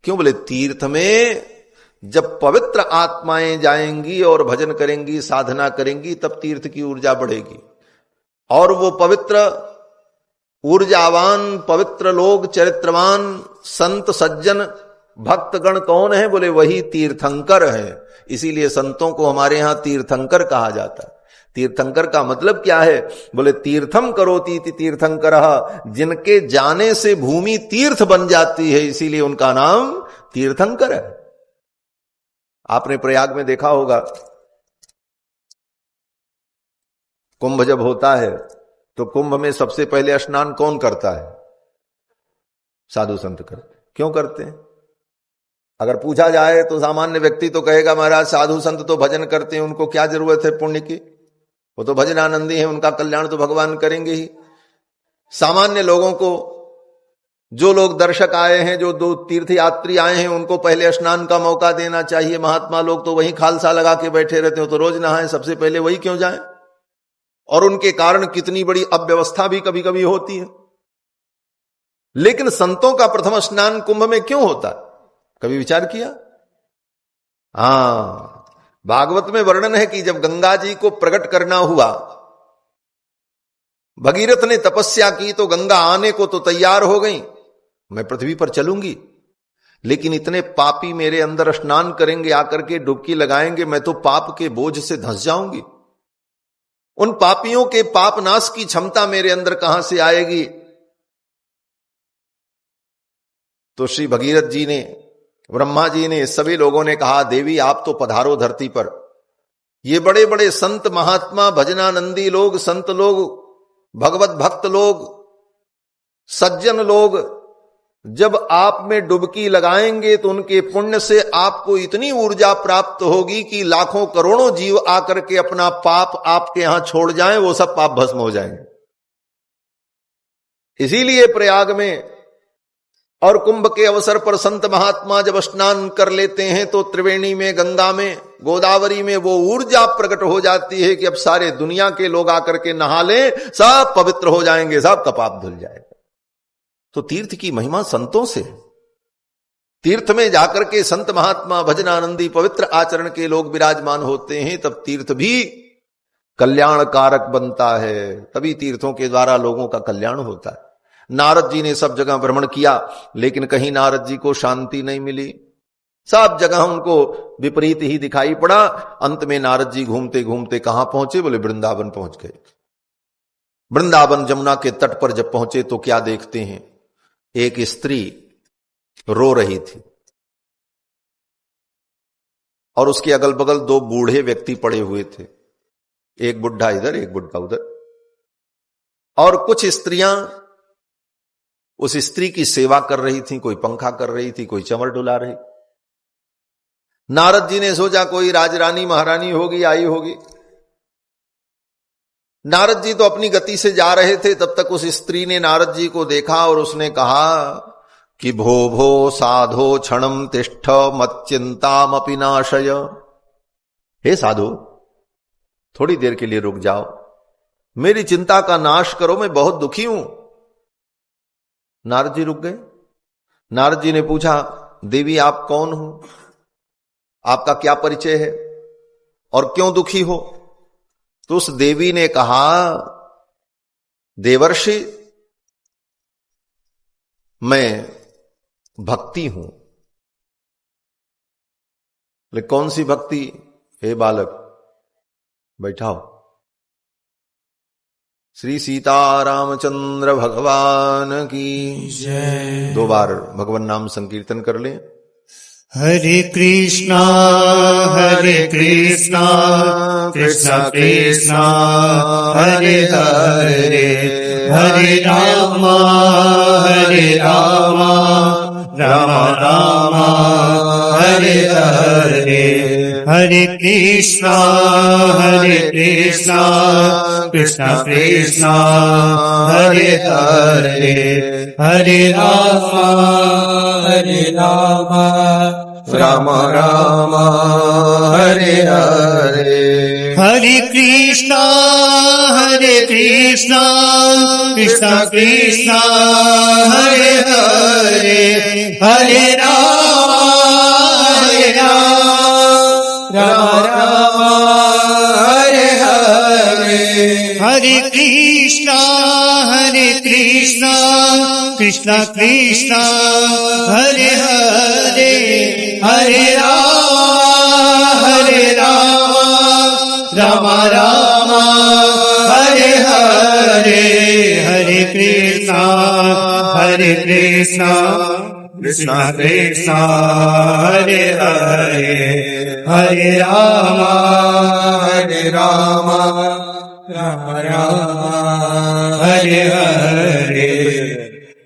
क्यों? बोले तीर्थ में जब पवित्र आत्माएं जाएंगी और भजन करेंगी, साधना करेंगी, तब तीर्थ की ऊर्जा बढ़ेगी। और वो पवित्र ऊर्जावान पवित्र लोग, चरित्रवान संत सज्जन भक्तगण कौन है? बोले वही तीर्थंकर है। इसीलिए संतों को हमारे यहां तीर्थंकर कहा जाता है। तीर्थंकर का मतलब क्या है? बोले तीर्थम करोति तीर्थंकर, जिनके जाने से भूमि तीर्थ बन जाती है, इसीलिए उनका नाम तीर्थंकर है। आपने प्रयाग में देखा होगा, कुंभ जब होता है तो कुंभ में सबसे पहले स्नान कौन करता है? साधु संत करते। क्यों करते हैं? अगर पूछा जाए तो सामान्य व्यक्ति तो कहेगा महाराज साधु संत तो भजन करते हैं, उनको क्या जरूरत है पुण्य की, वो तो भजन आनंदी है, उनका कल्याण तो भगवान करेंगे ही। सामान्य लोगों को, जो लोग दर्शक आए हैं, जो दो तीर्थ यात्री आए हैं, उनको पहले स्नान का मौका देना चाहिए। महात्मा लोग तो वहीं खालसा लगा के बैठे रहते हो, तो रोज नहाएं, सबसे पहले वही क्यों जाएं? और उनके कारण कितनी बड़ी अव्यवस्था भी कभी कभी होती है। लेकिन संतों का प्रथम स्नान कुंभ में क्यों होता, कभी विचार किया? भागवत में वर्णन है कि जब गंगा जी को प्रकट करना हुआ, भगीरथ ने तपस्या की तो गंगा आने को तो तैयार हो गई, मैं पृथ्वी पर चलूंगी, लेकिन इतने पापी मेरे अंदर स्नान करेंगे, आकर के डुबकी लगाएंगे, मैं तो पाप के बोझ से धंस जाऊंगी। उन पापियों के पाप नाश की क्षमता मेरे अंदर कहां से आएगी? तो श्री भगीरथ जी ने, ब्रह्मा जी ने, सभी लोगों ने कहा, देवी आप तो पधारो धरती पर। ये बड़े बड़े संत महात्मा, भजनानंदी लोग, संत लोग, भगवत भक्त लोग, सज्जन लोग जब आप में डुबकी लगाएंगे तो उनके पुण्य से आपको इतनी ऊर्जा प्राप्त होगी कि लाखों करोड़ों जीव आकर के अपना पाप आपके यहां छोड़ जाएं, वो सब पाप भस्म हो जाएंगे। इसीलिए प्रयाग में और कुंभ के अवसर पर संत महात्मा जब स्नान कर लेते हैं तो त्रिवेणी में, गंगा में, गोदावरी में वो ऊर्जा प्रकट हो जाती है कि अब सारे दुनिया के लोग आकर के नहा लें, सब पवित्र हो जाएंगे, सबका पाप धुल जाएगा। तो तीर्थ की महिमा संतों से, तीर्थ में जाकर के संत महात्मा, भजनानंदी, पवित्र आचरण के लोग विराजमान होते हैं, तब तीर्थ भी कल्याणकारक बनता है, तभी तीर्थों के द्वारा लोगों का कल्याण होता है। नारद जी ने सब जगह भ्रमण किया, लेकिन कहीं नारद जी को शांति नहीं मिली, सब जगह उनको विपरीत ही दिखाई पड़ा। अंत में नारद जी घूमते घूमते कहां पहुंचे? बोले वृंदावन पहुंच गए। वृंदावन जमुना के तट पर जब पहुंचे तो क्या देखते हैं? एक स्त्री रो रही थी और उसके अगल बगल दो बूढ़े व्यक्ति पड़े हुए थे, एक बुढ़ा इधर, एक बुढ़ा उधर, और कुछ स्त्रियां उस स्त्री की सेवा कर रही थी, कोई पंखा कर रही थी, कोई चंवर डुला रही। नारद जी ने सोचा कोई राजरानी महारानी होगी, आई होगी। नारद जी तो अपनी गति से जा रहे थे, तब तक उस स्त्री ने नारद जी को देखा और उसने कहा कि भो भो साधो क्षणम तिष्ठ मच्चिंतामपि नाशय। हे साधु, थोड़ी देर के लिए रुक जाओ, मेरी चिंता का नाश करो, मैं बहुत दुखी हूं। नारद जी रुक गए। नारद जी ने पूछा, देवी आप कौन हो, आपका क्या परिचय है और क्यों दुखी हो? तो उस देवी ने कहा, देवर्षि मैं भक्ति हूं। लेकिन कौन सी भक्ति? हे बालक बैठाओ। श्री सीतारामचंद्र भगवान की जय। 2 बार भगवान नाम संकीर्तन कर लें। हरे कृष्णा कृष्णा कृष्णा हरे हरे, हरे राम राम राम हरे हरे, हरे कृष्णा कृष्णा कृष्णा हरे हरे, हरे राम राम राम हरे हरे, हरे कृष्णा कृष्णा कृष्णा हरे हरे, हरे राम राम हरे हरे, हरे कृष्णा कृष्णा कृष्णा हरे हरे, हरे राम राम हरे हरे, हरे कृष्णा कृष्णा कृष्णा हरे हरे, हरे राम राम हरे हरे।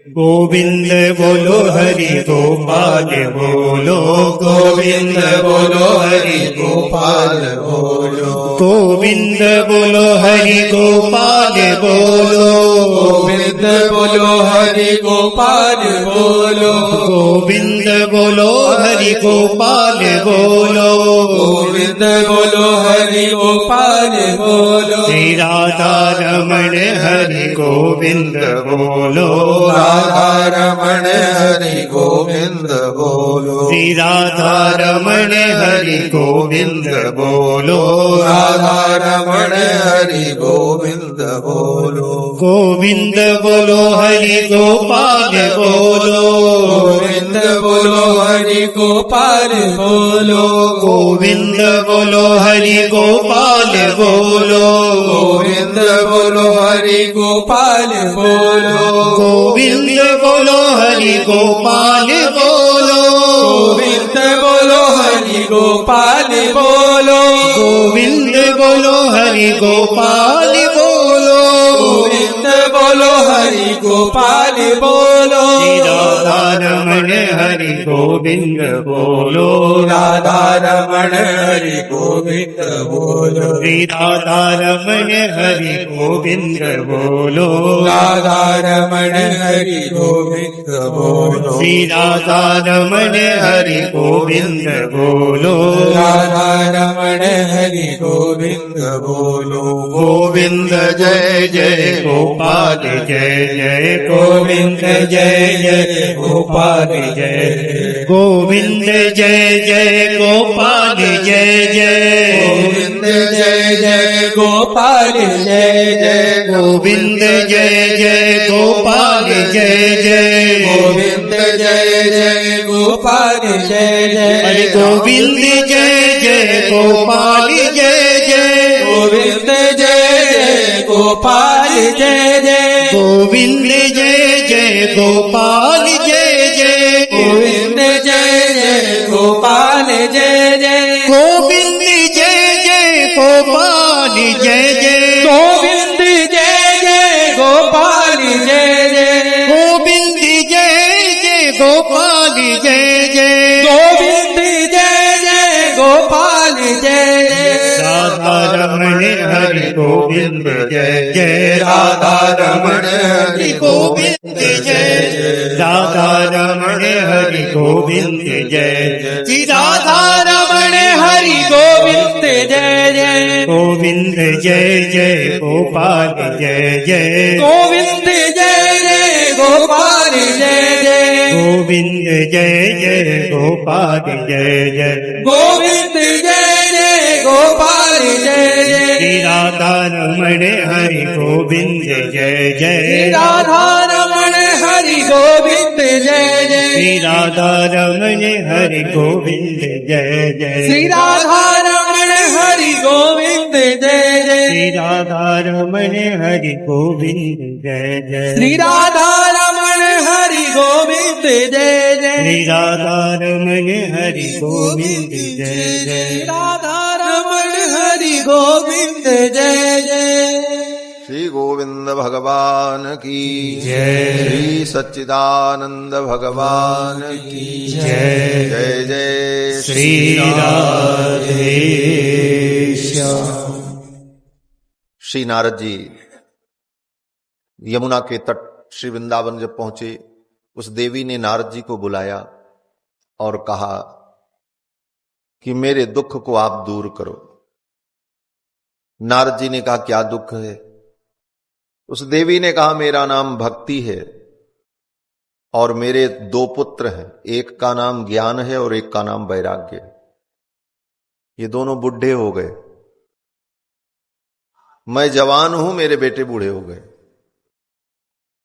गोविंद बोलो हरि गोपाल बोलो, गोविंद बोलो हरि गोपाल बोलो, गोविंद बोलो हरि गोपाल बोलो, गोविंद बोलो हरि गोपाल बोलो, गोविंद बोलो हरि गोपाल बोलो, गोविंद बोलो हरि गोपाल बोलो, श्री राधा रमण हरि गोविंद बोलो राधा रमण हरि गोविंद बोलो श्री राधा रमण हरि गोविंद बोलो राधा रमण हरि गोविंद बोलो गोविंद बोलो हरि गोपाल बोलो गोविंद बोलो हरि गोपाल बोलो गोविंद बोलो हरि गोपाल बोलो गोविंद बोलो हरि गोपाल बोलो गोविंद बोलो हरि गोपाल बोलो गोविंद बोलो हरि गोपाल बोलो गोविंद बोलो हरि गोपाल बोलो गोविंद बोलो हरि गोपाल बोलो श्री राधा रमण हरि गोविंद बोलो राधा रमण हरि गोविंद बोलो श्री राधा रमण हरि गोविंद बोलो राधा रमण हरि गोविंद बोलो श्री राधा रमण हरि गोविंद बोलो राधा रमण हरि गोविंद बोलो गोविंद जय जय गोपाल जय जय गोविंद जय जय गोपाल जय गोविंद जय जय गोपाल जय जय गोविंद जय जय गोपाल जय जय गोविंद जय जय गोपाल जय जय गोविंद जय जय गोपाल जय जय हरि गोविंद जय जय गोपाल जय जय गोविंद जय जय गोपाल जय जय गोविंद जय जय गोपाल जय जय गोविंद जय जय गोपाल जय जय गोविंद जय जय गोपाल जय जय गोविंद जय जय गोपाल जय जय गोविंद जय जय गोपाल जय जय गोविंद जय जय गोपाल जय जय राधा रमण हरि गोविंद जय जय राधा रमण हरि गोविंद जय जय राधा रमण हरि गोविंद जय जय श्री राधा रमण हरि गोविंद जय जय गोविंद जय जय गोपाल जय जय गोविंद जय जय गोपाल जय जय गोविंद जय जय गोपाल जय जय गोविंद जय जय गोपाल जय जय श्री राधा रमण हरि गोविंद जय जय राधा रमण हरि गोविंद जय जय श्री राधा रमण हरि गोविंद जय जय श्री राधा रमण हरि गोविंद जय जय श्री राधा रमण हरि गोविंद जय जय श्री राधा रमण हरि गोविंद जय जय श्री राधा रमण हरि गोविंद जय जय राधा रमण हरि गोविंद जय जय श्री गोविंद भगवान की जय। श्री सच्चिदानंद भगवान की जय। जय जय श्री राधे श्याम। श्री नारद जी यमुना के तट श्री वृंदावन जब पहुंचे, उस देवी ने नारद जी को बुलाया और कहा कि मेरे दुख को आप दूर करो। नारद जी ने कहा क्या दुख है? उस देवी ने कहा मेरा नाम भक्ति है और मेरे 2 पुत्र हैं, एक का नाम ज्ञान है और एक का नाम वैराग्य है। ये दोनों बुढ़े हो गए, मैं जवान हूं, मेरे बेटे बूढ़े हो गए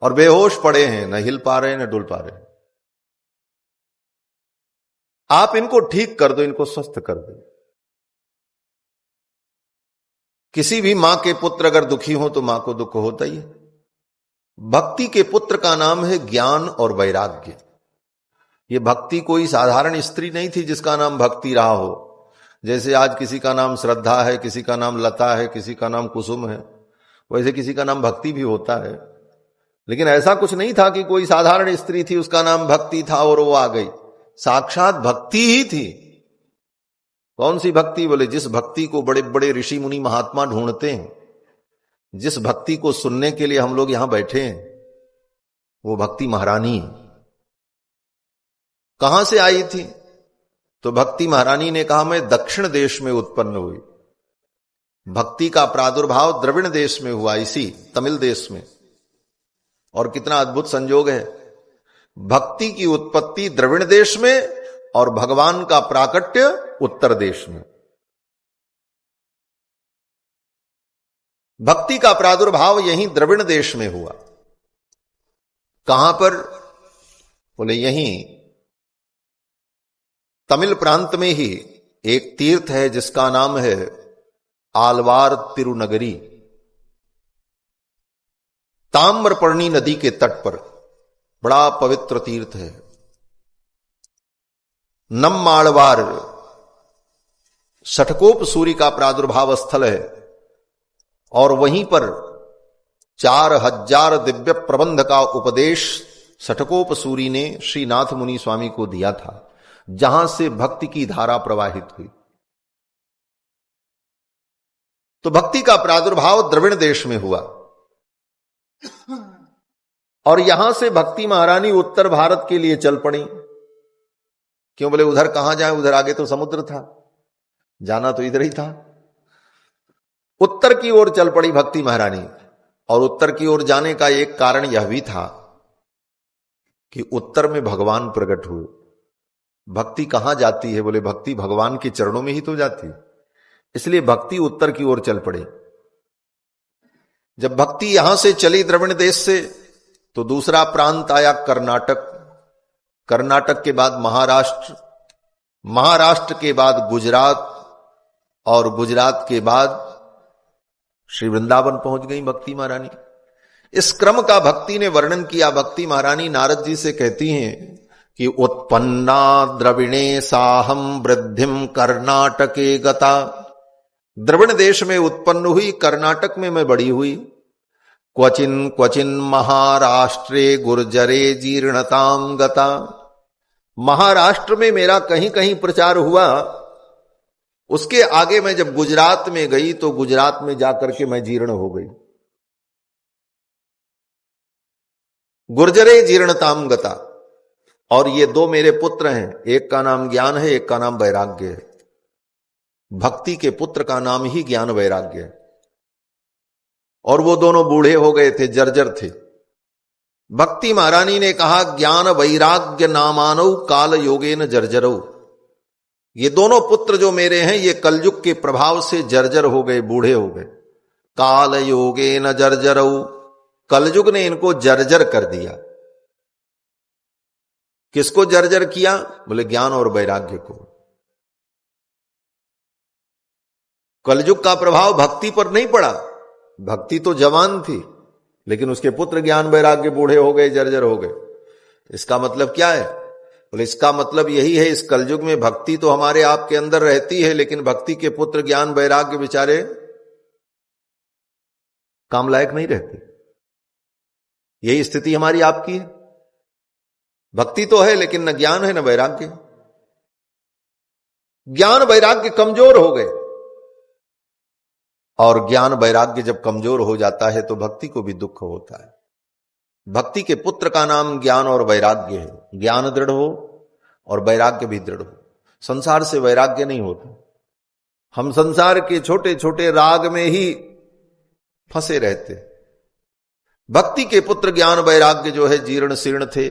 और बेहोश पड़े हैं, न हिल पा रहे न डुल पा रहे। आप इनको ठीक कर दो, इनको स्वस्थ कर दो। किसी भी मां के पुत्र अगर दुखी हो तो मां को दुख होता ही है। भक्ति के पुत्र का नाम है ज्ञान और वैराग्य। ये भक्ति कोई साधारण स्त्री नहीं थी जिसका नाम भक्ति रहा हो। जैसे आज किसी का नाम श्रद्धा है, किसी का नाम लता है, किसी का नाम कुसुम है, वैसे किसी का नाम भक्ति भी होता है। लेकिन ऐसा कुछ नहीं था कि कोई साधारण स्त्री थी उसका नाम भक्ति था और वो आ गई। साक्षात भक्ति ही थी। कौन सी भक्ति? बोले जिस भक्ति को बड़े बड़े ऋषि मुनि महात्मा ढूंढते हैं, जिस भक्ति को सुनने के लिए हम लोग यहां बैठे हैं, वो भक्ति महारानी है। कहां से आई थी? तो भक्ति महारानी ने कहा मैं दक्षिण देश में उत्पन्न हुई। भक्ति का प्रादुर्भाव द्रविड़ देश में हुआ, इसी तमिल देश में। और कितना अद्भुत संयोग है, भक्ति की उत्पत्ति द्रविड़ देश में और भगवान का प्राकट्य उत्तर देश में। भक्ति का प्रादुर्भाव यहीं द्रविड़ देश में हुआ। कहां पर? बोले यहीं तमिल प्रांत में ही एक तीर्थ है जिसका नाम है आलवार तिरुनगरी। ताम्रपर्णी नदी के तट पर बड़ा पवित्र तीर्थ है। नम्माड़वार षटकोप सूर्य का प्रादुर्भाव स्थल है और वहीं पर 4000 दिव्य प्रबंध का उपदेश षटकोप सूर्य ने श्री नाथ मुनि स्वामी को दिया था, जहां से भक्ति की धारा प्रवाहित हुई। तो भक्ति का प्रादुर्भाव द्रविड़ देश में हुआ और यहां से भक्ति महारानी उत्तर भारत के लिए चल पड़ी। क्यों? बोले उधर कहां जाए, उधर आगे तो समुद्र था, जाना तो इधर ही था। उत्तर की ओर चल पड़ी भक्ति महारानी। और उत्तर की ओर जाने का एक कारण यह भी था कि उत्तर में भगवान प्रकट हुए। भक्ति कहां जाती है? बोले भक्ति भगवान के चरणों में ही तो जाती है, इसलिए भक्ति उत्तर की ओर चल पड़े। जब भक्ति यहां से चली द्रविड़ देश से, तो दूसरा प्रांत आया कर्नाटक। कर्नाटक के बाद महाराष्ट्र, महाराष्ट्र के बाद गुजरात और गुजरात के बाद श्री वृंदावन पहुंच गई भक्ति महारानी। इस क्रम का भक्ति ने वर्णन किया। भक्ति महारानी नारद जी से कहती हैं कि उत्पन्ना द्रविणे साहम वृद्धिम कर्नाटके गता। द्रविड़ देश में उत्पन्न हुई, कर्नाटक में मैं बड़ी हुई। क्वचिन क्वचिन महाराष्ट्रे गुर्जरे जीर्णताम गता। महाराष्ट्र में मेरा कहीं कहीं प्रचार हुआ। उसके आगे मैं जब गुजरात में गई तो गुजरात में जाकर के मैं जीर्ण हो गई। गुर्जरे जीर्णताम गता। और ये दो मेरे पुत्र हैं, एक का नाम ज्ञान है, एक का नाम वैराग्य है। भक्ति के पुत्र का नाम ही ज्ञान वैराग्य है। और वो दोनों बूढ़े हो गए थे, जर्जर थे। भक्ति महारानी ने कहा ज्ञान वैराग्य नामानौ काल योगेन जर्जरौ। ये दोनों पुत्र जो मेरे हैं ये कलयुग के प्रभाव से जर्जर हो गए, बूढ़े हो गए। काल योगेन जर्जरौ, कलयुग ने इनको जर्जर कर दिया। किसको जर्जर किया? बोले ज्ञान और वैराग्य को। कलयुग का प्रभाव भक्ति पर नहीं पड़ा। भक्ति तो जवान थी, लेकिन उसके पुत्र ज्ञान वैराग्य बूढ़े हो गए, जर्जर हो गए। इसका मतलब क्या है? बोले इसका मतलब यही है, इस कलयुग में भक्ति तो हमारे आपके अंदर रहती है, लेकिन भक्ति के पुत्र ज्ञान वैराग्य बेचारे काम लायक नहीं रहते। यही स्थिति हमारी आपकी है। भक्ति तो है लेकिन न ज्ञान है न वैराग्य। ज्ञान वैराग्य कमजोर हो गए। और ज्ञान वैराग्य जब कमजोर हो जाता है तो भक्ति को भी दुख होता है। भक्ति के पुत्र का नाम ज्ञान और वैराग्य है। ज्ञान दृढ़ हो और वैराग्य भी दृढ़ हो। संसार से वैराग्य नहीं होता। हम संसार के छोटे छोटे राग में ही फंसे रहते। भक्ति के पुत्र ज्ञान वैराग्य जो है जीर्ण शीर्ण थे।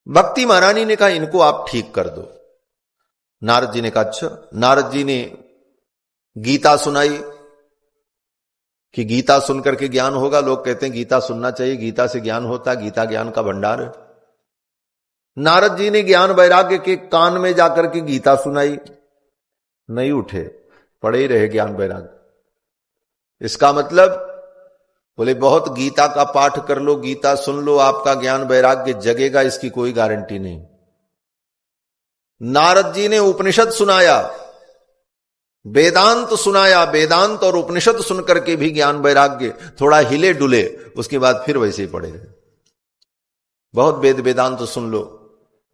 भक्ति महारानी ने कहा इनको आप ठीक कर दो। नारद जी ने कहा अच्छा। नारद जी ने गीता सुनाई कि गीता सुनकर के ज्ञान होगा। लोग कहते हैं गीता सुनना चाहिए, गीता से ज्ञान होता है, गीता ज्ञान का भंडार है। नारद जी ने ज्ञान वैराग्य के कान में जाकर के गीता सुनाई, नहीं उठे, पड़े ही रहे ज्ञान वैराग्य। इसका मतलब बोले बहुत गीता का पाठ कर लो, गीता सुन लो, आपका ज्ञान वैराग्य जगेगा, इसकी कोई गारंटी नहीं। नारद जी ने उपनिषद सुनाया, वेदांत सुनाया, वेदांत और उपनिषद सुनकर के भी ज्ञान वैराग्य थोड़ा हिले डुले, उसके बाद फिर वैसे ही पड़े रहे। बहुत वेद वेदांत सुन लो,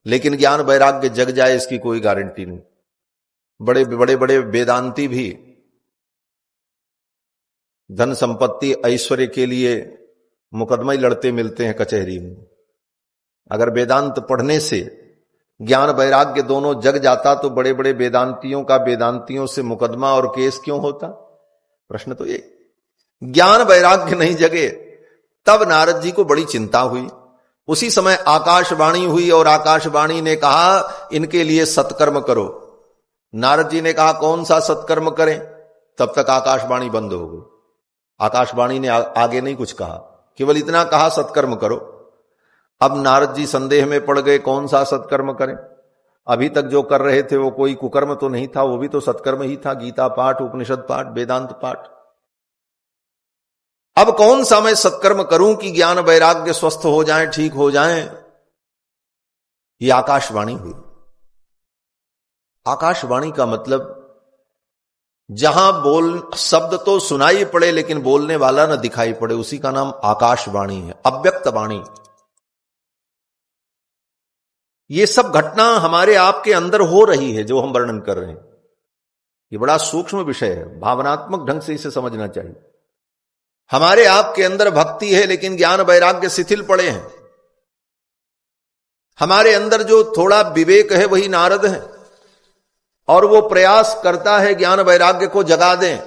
लेकिन ज्ञान वैराग्य जग जाए इसकी कोई गारंटी नहीं। बड़े बड़े बड़े वेदांती भी धन संपत्ति ऐश्वर्य के लिए मुकदमा ही लड़ते मिलते हैं कचहरी में। अगर वेदांत पढ़ने से ज्ञान वैराग्य दोनों जग जाता तो बड़े बड़े वेदांतियों का वेदांतियों से मुकदमा और केस क्यों होता? प्रश्न तो ये, ज्ञान वैराग्य नहीं जगे। तब नारद जी को बड़ी चिंता हुई। उसी समय आकाशवाणी हुई और आकाशवाणी ने कहा इनके लिए सत्कर्म करो। नारद जी ने कहा कौन सा सत्कर्म करें? तब तक आकाशवाणी बंद हो गई। आकाशवाणी ने आगे नहीं कुछ कहा, केवल इतना कहा सत्कर्म करो। अब नारद जी संदेह में पड़ गए, कौन सा सत्कर्म करें? अभी तक जो कर रहे थे वो कोई कुकर्म तो नहीं था, वो भी तो सत्कर्म ही था, गीता पाठ, उपनिषद पाठ, वेदांत पाठ। अब कौन सा मैं सत्कर्म करूं कि ज्ञान वैराग्य स्वस्थ हो जाए, ठीक हो जाए? ये आकाशवाणी हुई। आकाशवाणी का मतलब जहां शब्द तो सुनाई पड़े लेकिन बोलने वाला न दिखाई पड़े, उसी का नाम आकाशवाणी है, अव्यक्त वाणी। ये सब घटना हमारे आपके अंदर हो रही है जो हम वर्णन कर रहे हैं। ये बड़ा सूक्ष्म विषय है, भावनात्मक ढंग से इसे समझना चाहिए। हमारे आपके अंदर भक्ति है लेकिन ज्ञान वैराग्य शिथिल पड़े हैं। हमारे अंदर जो थोड़ा विवेक है वही नारद है, और वो प्रयास करता है ज्ञान वैराग्य को जगा दें,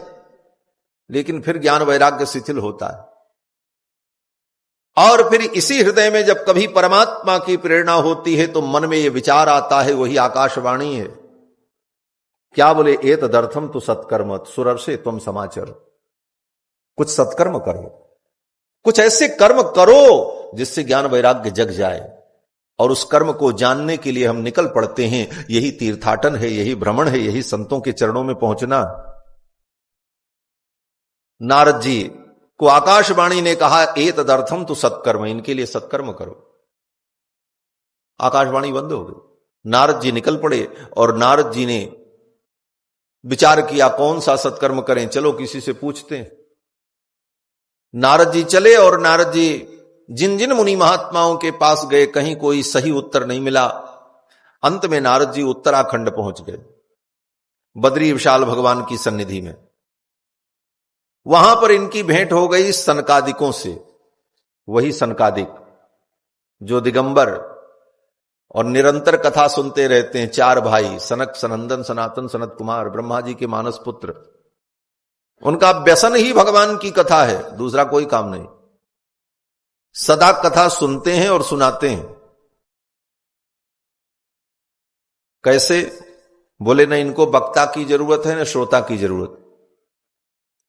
लेकिन फिर ज्ञान वैराग्य शिथिल होता है। और फिर इसी हृदय में जब कभी परमात्मा की प्रेरणा होती है तो मन में ये विचार आता है, वही आकाशवाणी है। क्या बोले? एतदर्थम तो सत्कर्म सुरव से तुम समाचार। कुछ सत्कर्म करो, कुछ ऐसे कर्म करो जिससे ज्ञान वैराग्य जग जाए। और उस कर्म को जानने के लिए हम निकल पड़ते हैं। यही तीर्थाटन है, यही भ्रमण है, यही संतों के चरणों में पहुंचना। नारद जी को आकाशवाणी ने कहा एतदर्थम तो सत्कर्म, इनके लिए सत्कर्म करो। आकाशवाणी बंद हो गई। नारद जी निकल पड़े और नारद जी ने विचार किया कौन सा सत्कर्म करें, चलो किसी से पूछते हैं। नारद जी चले और नारद जी जिन जिन मुनि महात्माओं के पास गए, कहीं कोई सही उत्तर नहीं मिला। अंत में नारद जी उत्तराखंड पहुंच गए, बद्री विशाल भगवान की सन्निधि में। वहां पर इनकी भेंट हो गई सनकादिकों से। वही सनकादिक जो दिगंबर और निरंतर कथा सुनते रहते हैं, चार भाई, सनक, सनंदन, सनातन, सनत कुमार, ब्रह्मा जी के मानस पुत्र। उनका व्यसन ही भगवान की कथा है, दूसरा कोई काम नहीं। सदा कथा सुनते हैं और सुनाते हैं। कैसे? बोले न इनको वक्ता की जरूरत है न श्रोता की जरूरत।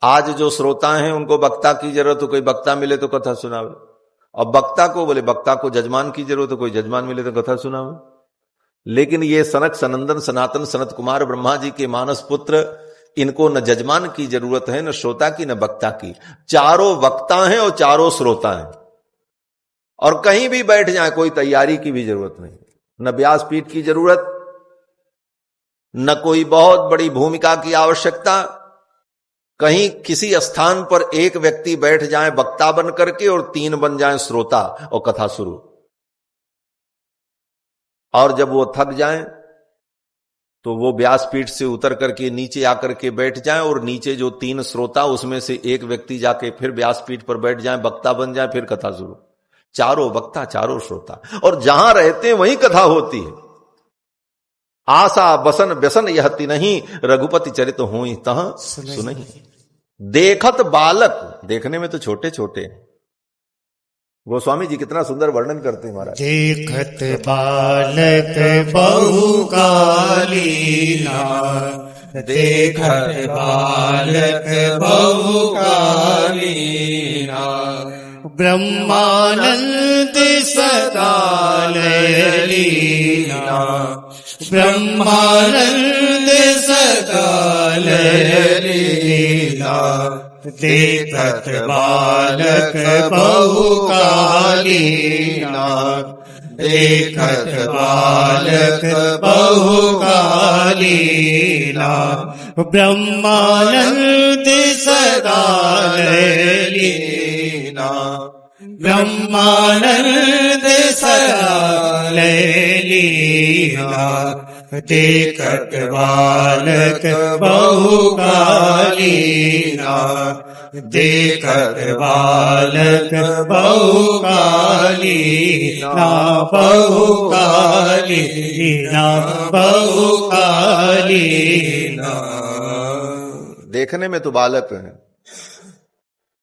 आज जो श्रोता हैं उनको वक्ता की जरूरत हो, कोई वक्ता मिले तो कथा सुनावे। और वक्ता को बोले वक्ता को जजमान की जरूरत हो, कोई जजमान मिले तो कथा सुनावे। लेकिन ये सनक, सनंदन, सनातन, सनत कुमार, ब्रह्मा जी के मानस पुत्र, इनको न जजमान की जरूरत है, न श्रोता की, न वक्ता की। चारों वक्ता हैं और चारों श्रोता हैं। और कहीं भी बैठ जाए कोई तैयारी की भी जरूरत नहीं, न व्यासपीठ की जरूरत, न कोई बहुत बड़ी भूमिका की आवश्यकता। कहीं किसी स्थान पर एक व्यक्ति बैठ जाए वक्ता बन करके और तीन बन जाए श्रोता, और कथा शुरू। और जब वो थक जाए तो वो व्यासपीठ से उतर करके नीचे आकर के बैठ जाए, और नीचे जो तीन श्रोता उसमें से एक व्यक्ति जाके फिर व्यासपीठ पर बैठ जाए, वक्ता बन जाए, फिर कथा शुरू। चारों वक्ता, चारों श्रोता, और जहां रहते हैं वहीं कथा होती है। आशा बसन व्यसन यहति नहीं, रघुपति चरित होई तह सुनहि। देखत बालक, देखने में तो छोटे छोटे। गोस्वामी जी कितना सुंदर वर्णन करते हैं महाराज। देखत बालक बहु कालीना, देखत बालक बहु कालीना, ब्रह्मानंद सकाल लीना, ब्रह्मानंद सकाल लीना। देखत बालक बहु कालीना, देखत बालक बहु कालीना, ब्रह्मानंद सकाल लीना, ब्रह्मानंद सकाल लीना। देखत बालक बहु कालीना, देखत बालक बहुकाली ना बहुकाली ना बहुकाली ना। देखने में तो बालक है,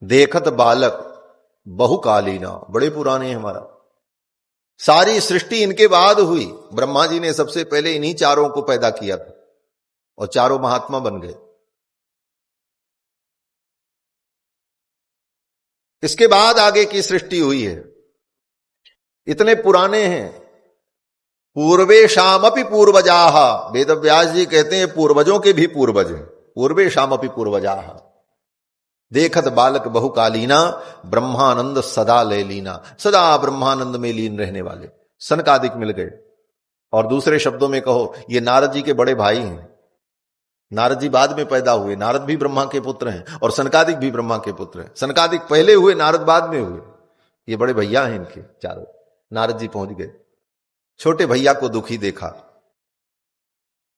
देखत बालक बहुकालीना, बड़े पुराने हैं। हमारा सारी सृष्टि इनके बाद हुई। ब्रह्मा जी ने सबसे पहले इन्हीं चारों को पैदा किया था और चारों महात्मा बन गए। इसके बाद आगे की सृष्टि हुई है। इतने पुराने हैं। पूर्वेशामपि पूर्वजाः, वेद व्यास जी कहते हैं पूर्वजों के भी पूर्वज हैं। पूर्वेशामपि पूर्वजाः देखत बालक बहुकालीना ब्रह्मानंद सदा ले लीना, सदा ब्रह्मानंद में लीन रहने वाले सनकादिक मिल गए। और दूसरे शब्दों में कहो, ये नारद जी के बड़े भाई हैं। नारद जी बाद में पैदा हुए। नारद भी ब्रह्मा के पुत्र हैं और सनकादिक भी ब्रह्मा के पुत्र हैं। सनकादिक पहले हुए, नारद बाद में हुए। ये बड़े भैया हैं इनके चारों। नारद जी पहुंच गए। छोटे भैया को दुखी देखा।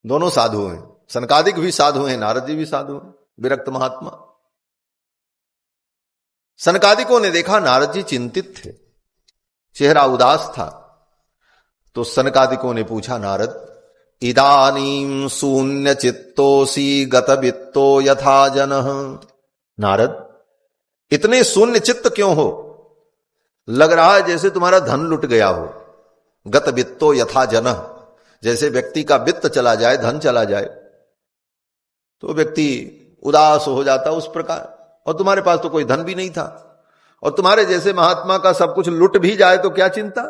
दोनों साधु हैं, सनकादिक भी साधु हैं, नारद जी भी साधु हैं, विरक्त महात्मा। सनकादिकों ने देखा नारद जी चिंतित थे, चेहरा उदास था। तो सनकादिकों ने पूछा, नारद इदानीं शून्य चित्तोसी गत वित्तो यथा जनः। नारद इतने शून्य चित्त क्यों हो? लग रहा है जैसे तुम्हारा धन लुट गया हो। गत वित्तो यथा जनः, जैसे व्यक्ति का वित्त चला जाए, धन चला जाए तो व्यक्ति उदास हो जाता उस प्रकार। और तुम्हारे पास तो कोई धन भी नहीं था, और तुम्हारे जैसे महात्मा का सब कुछ लुट भी जाए तो क्या चिंता।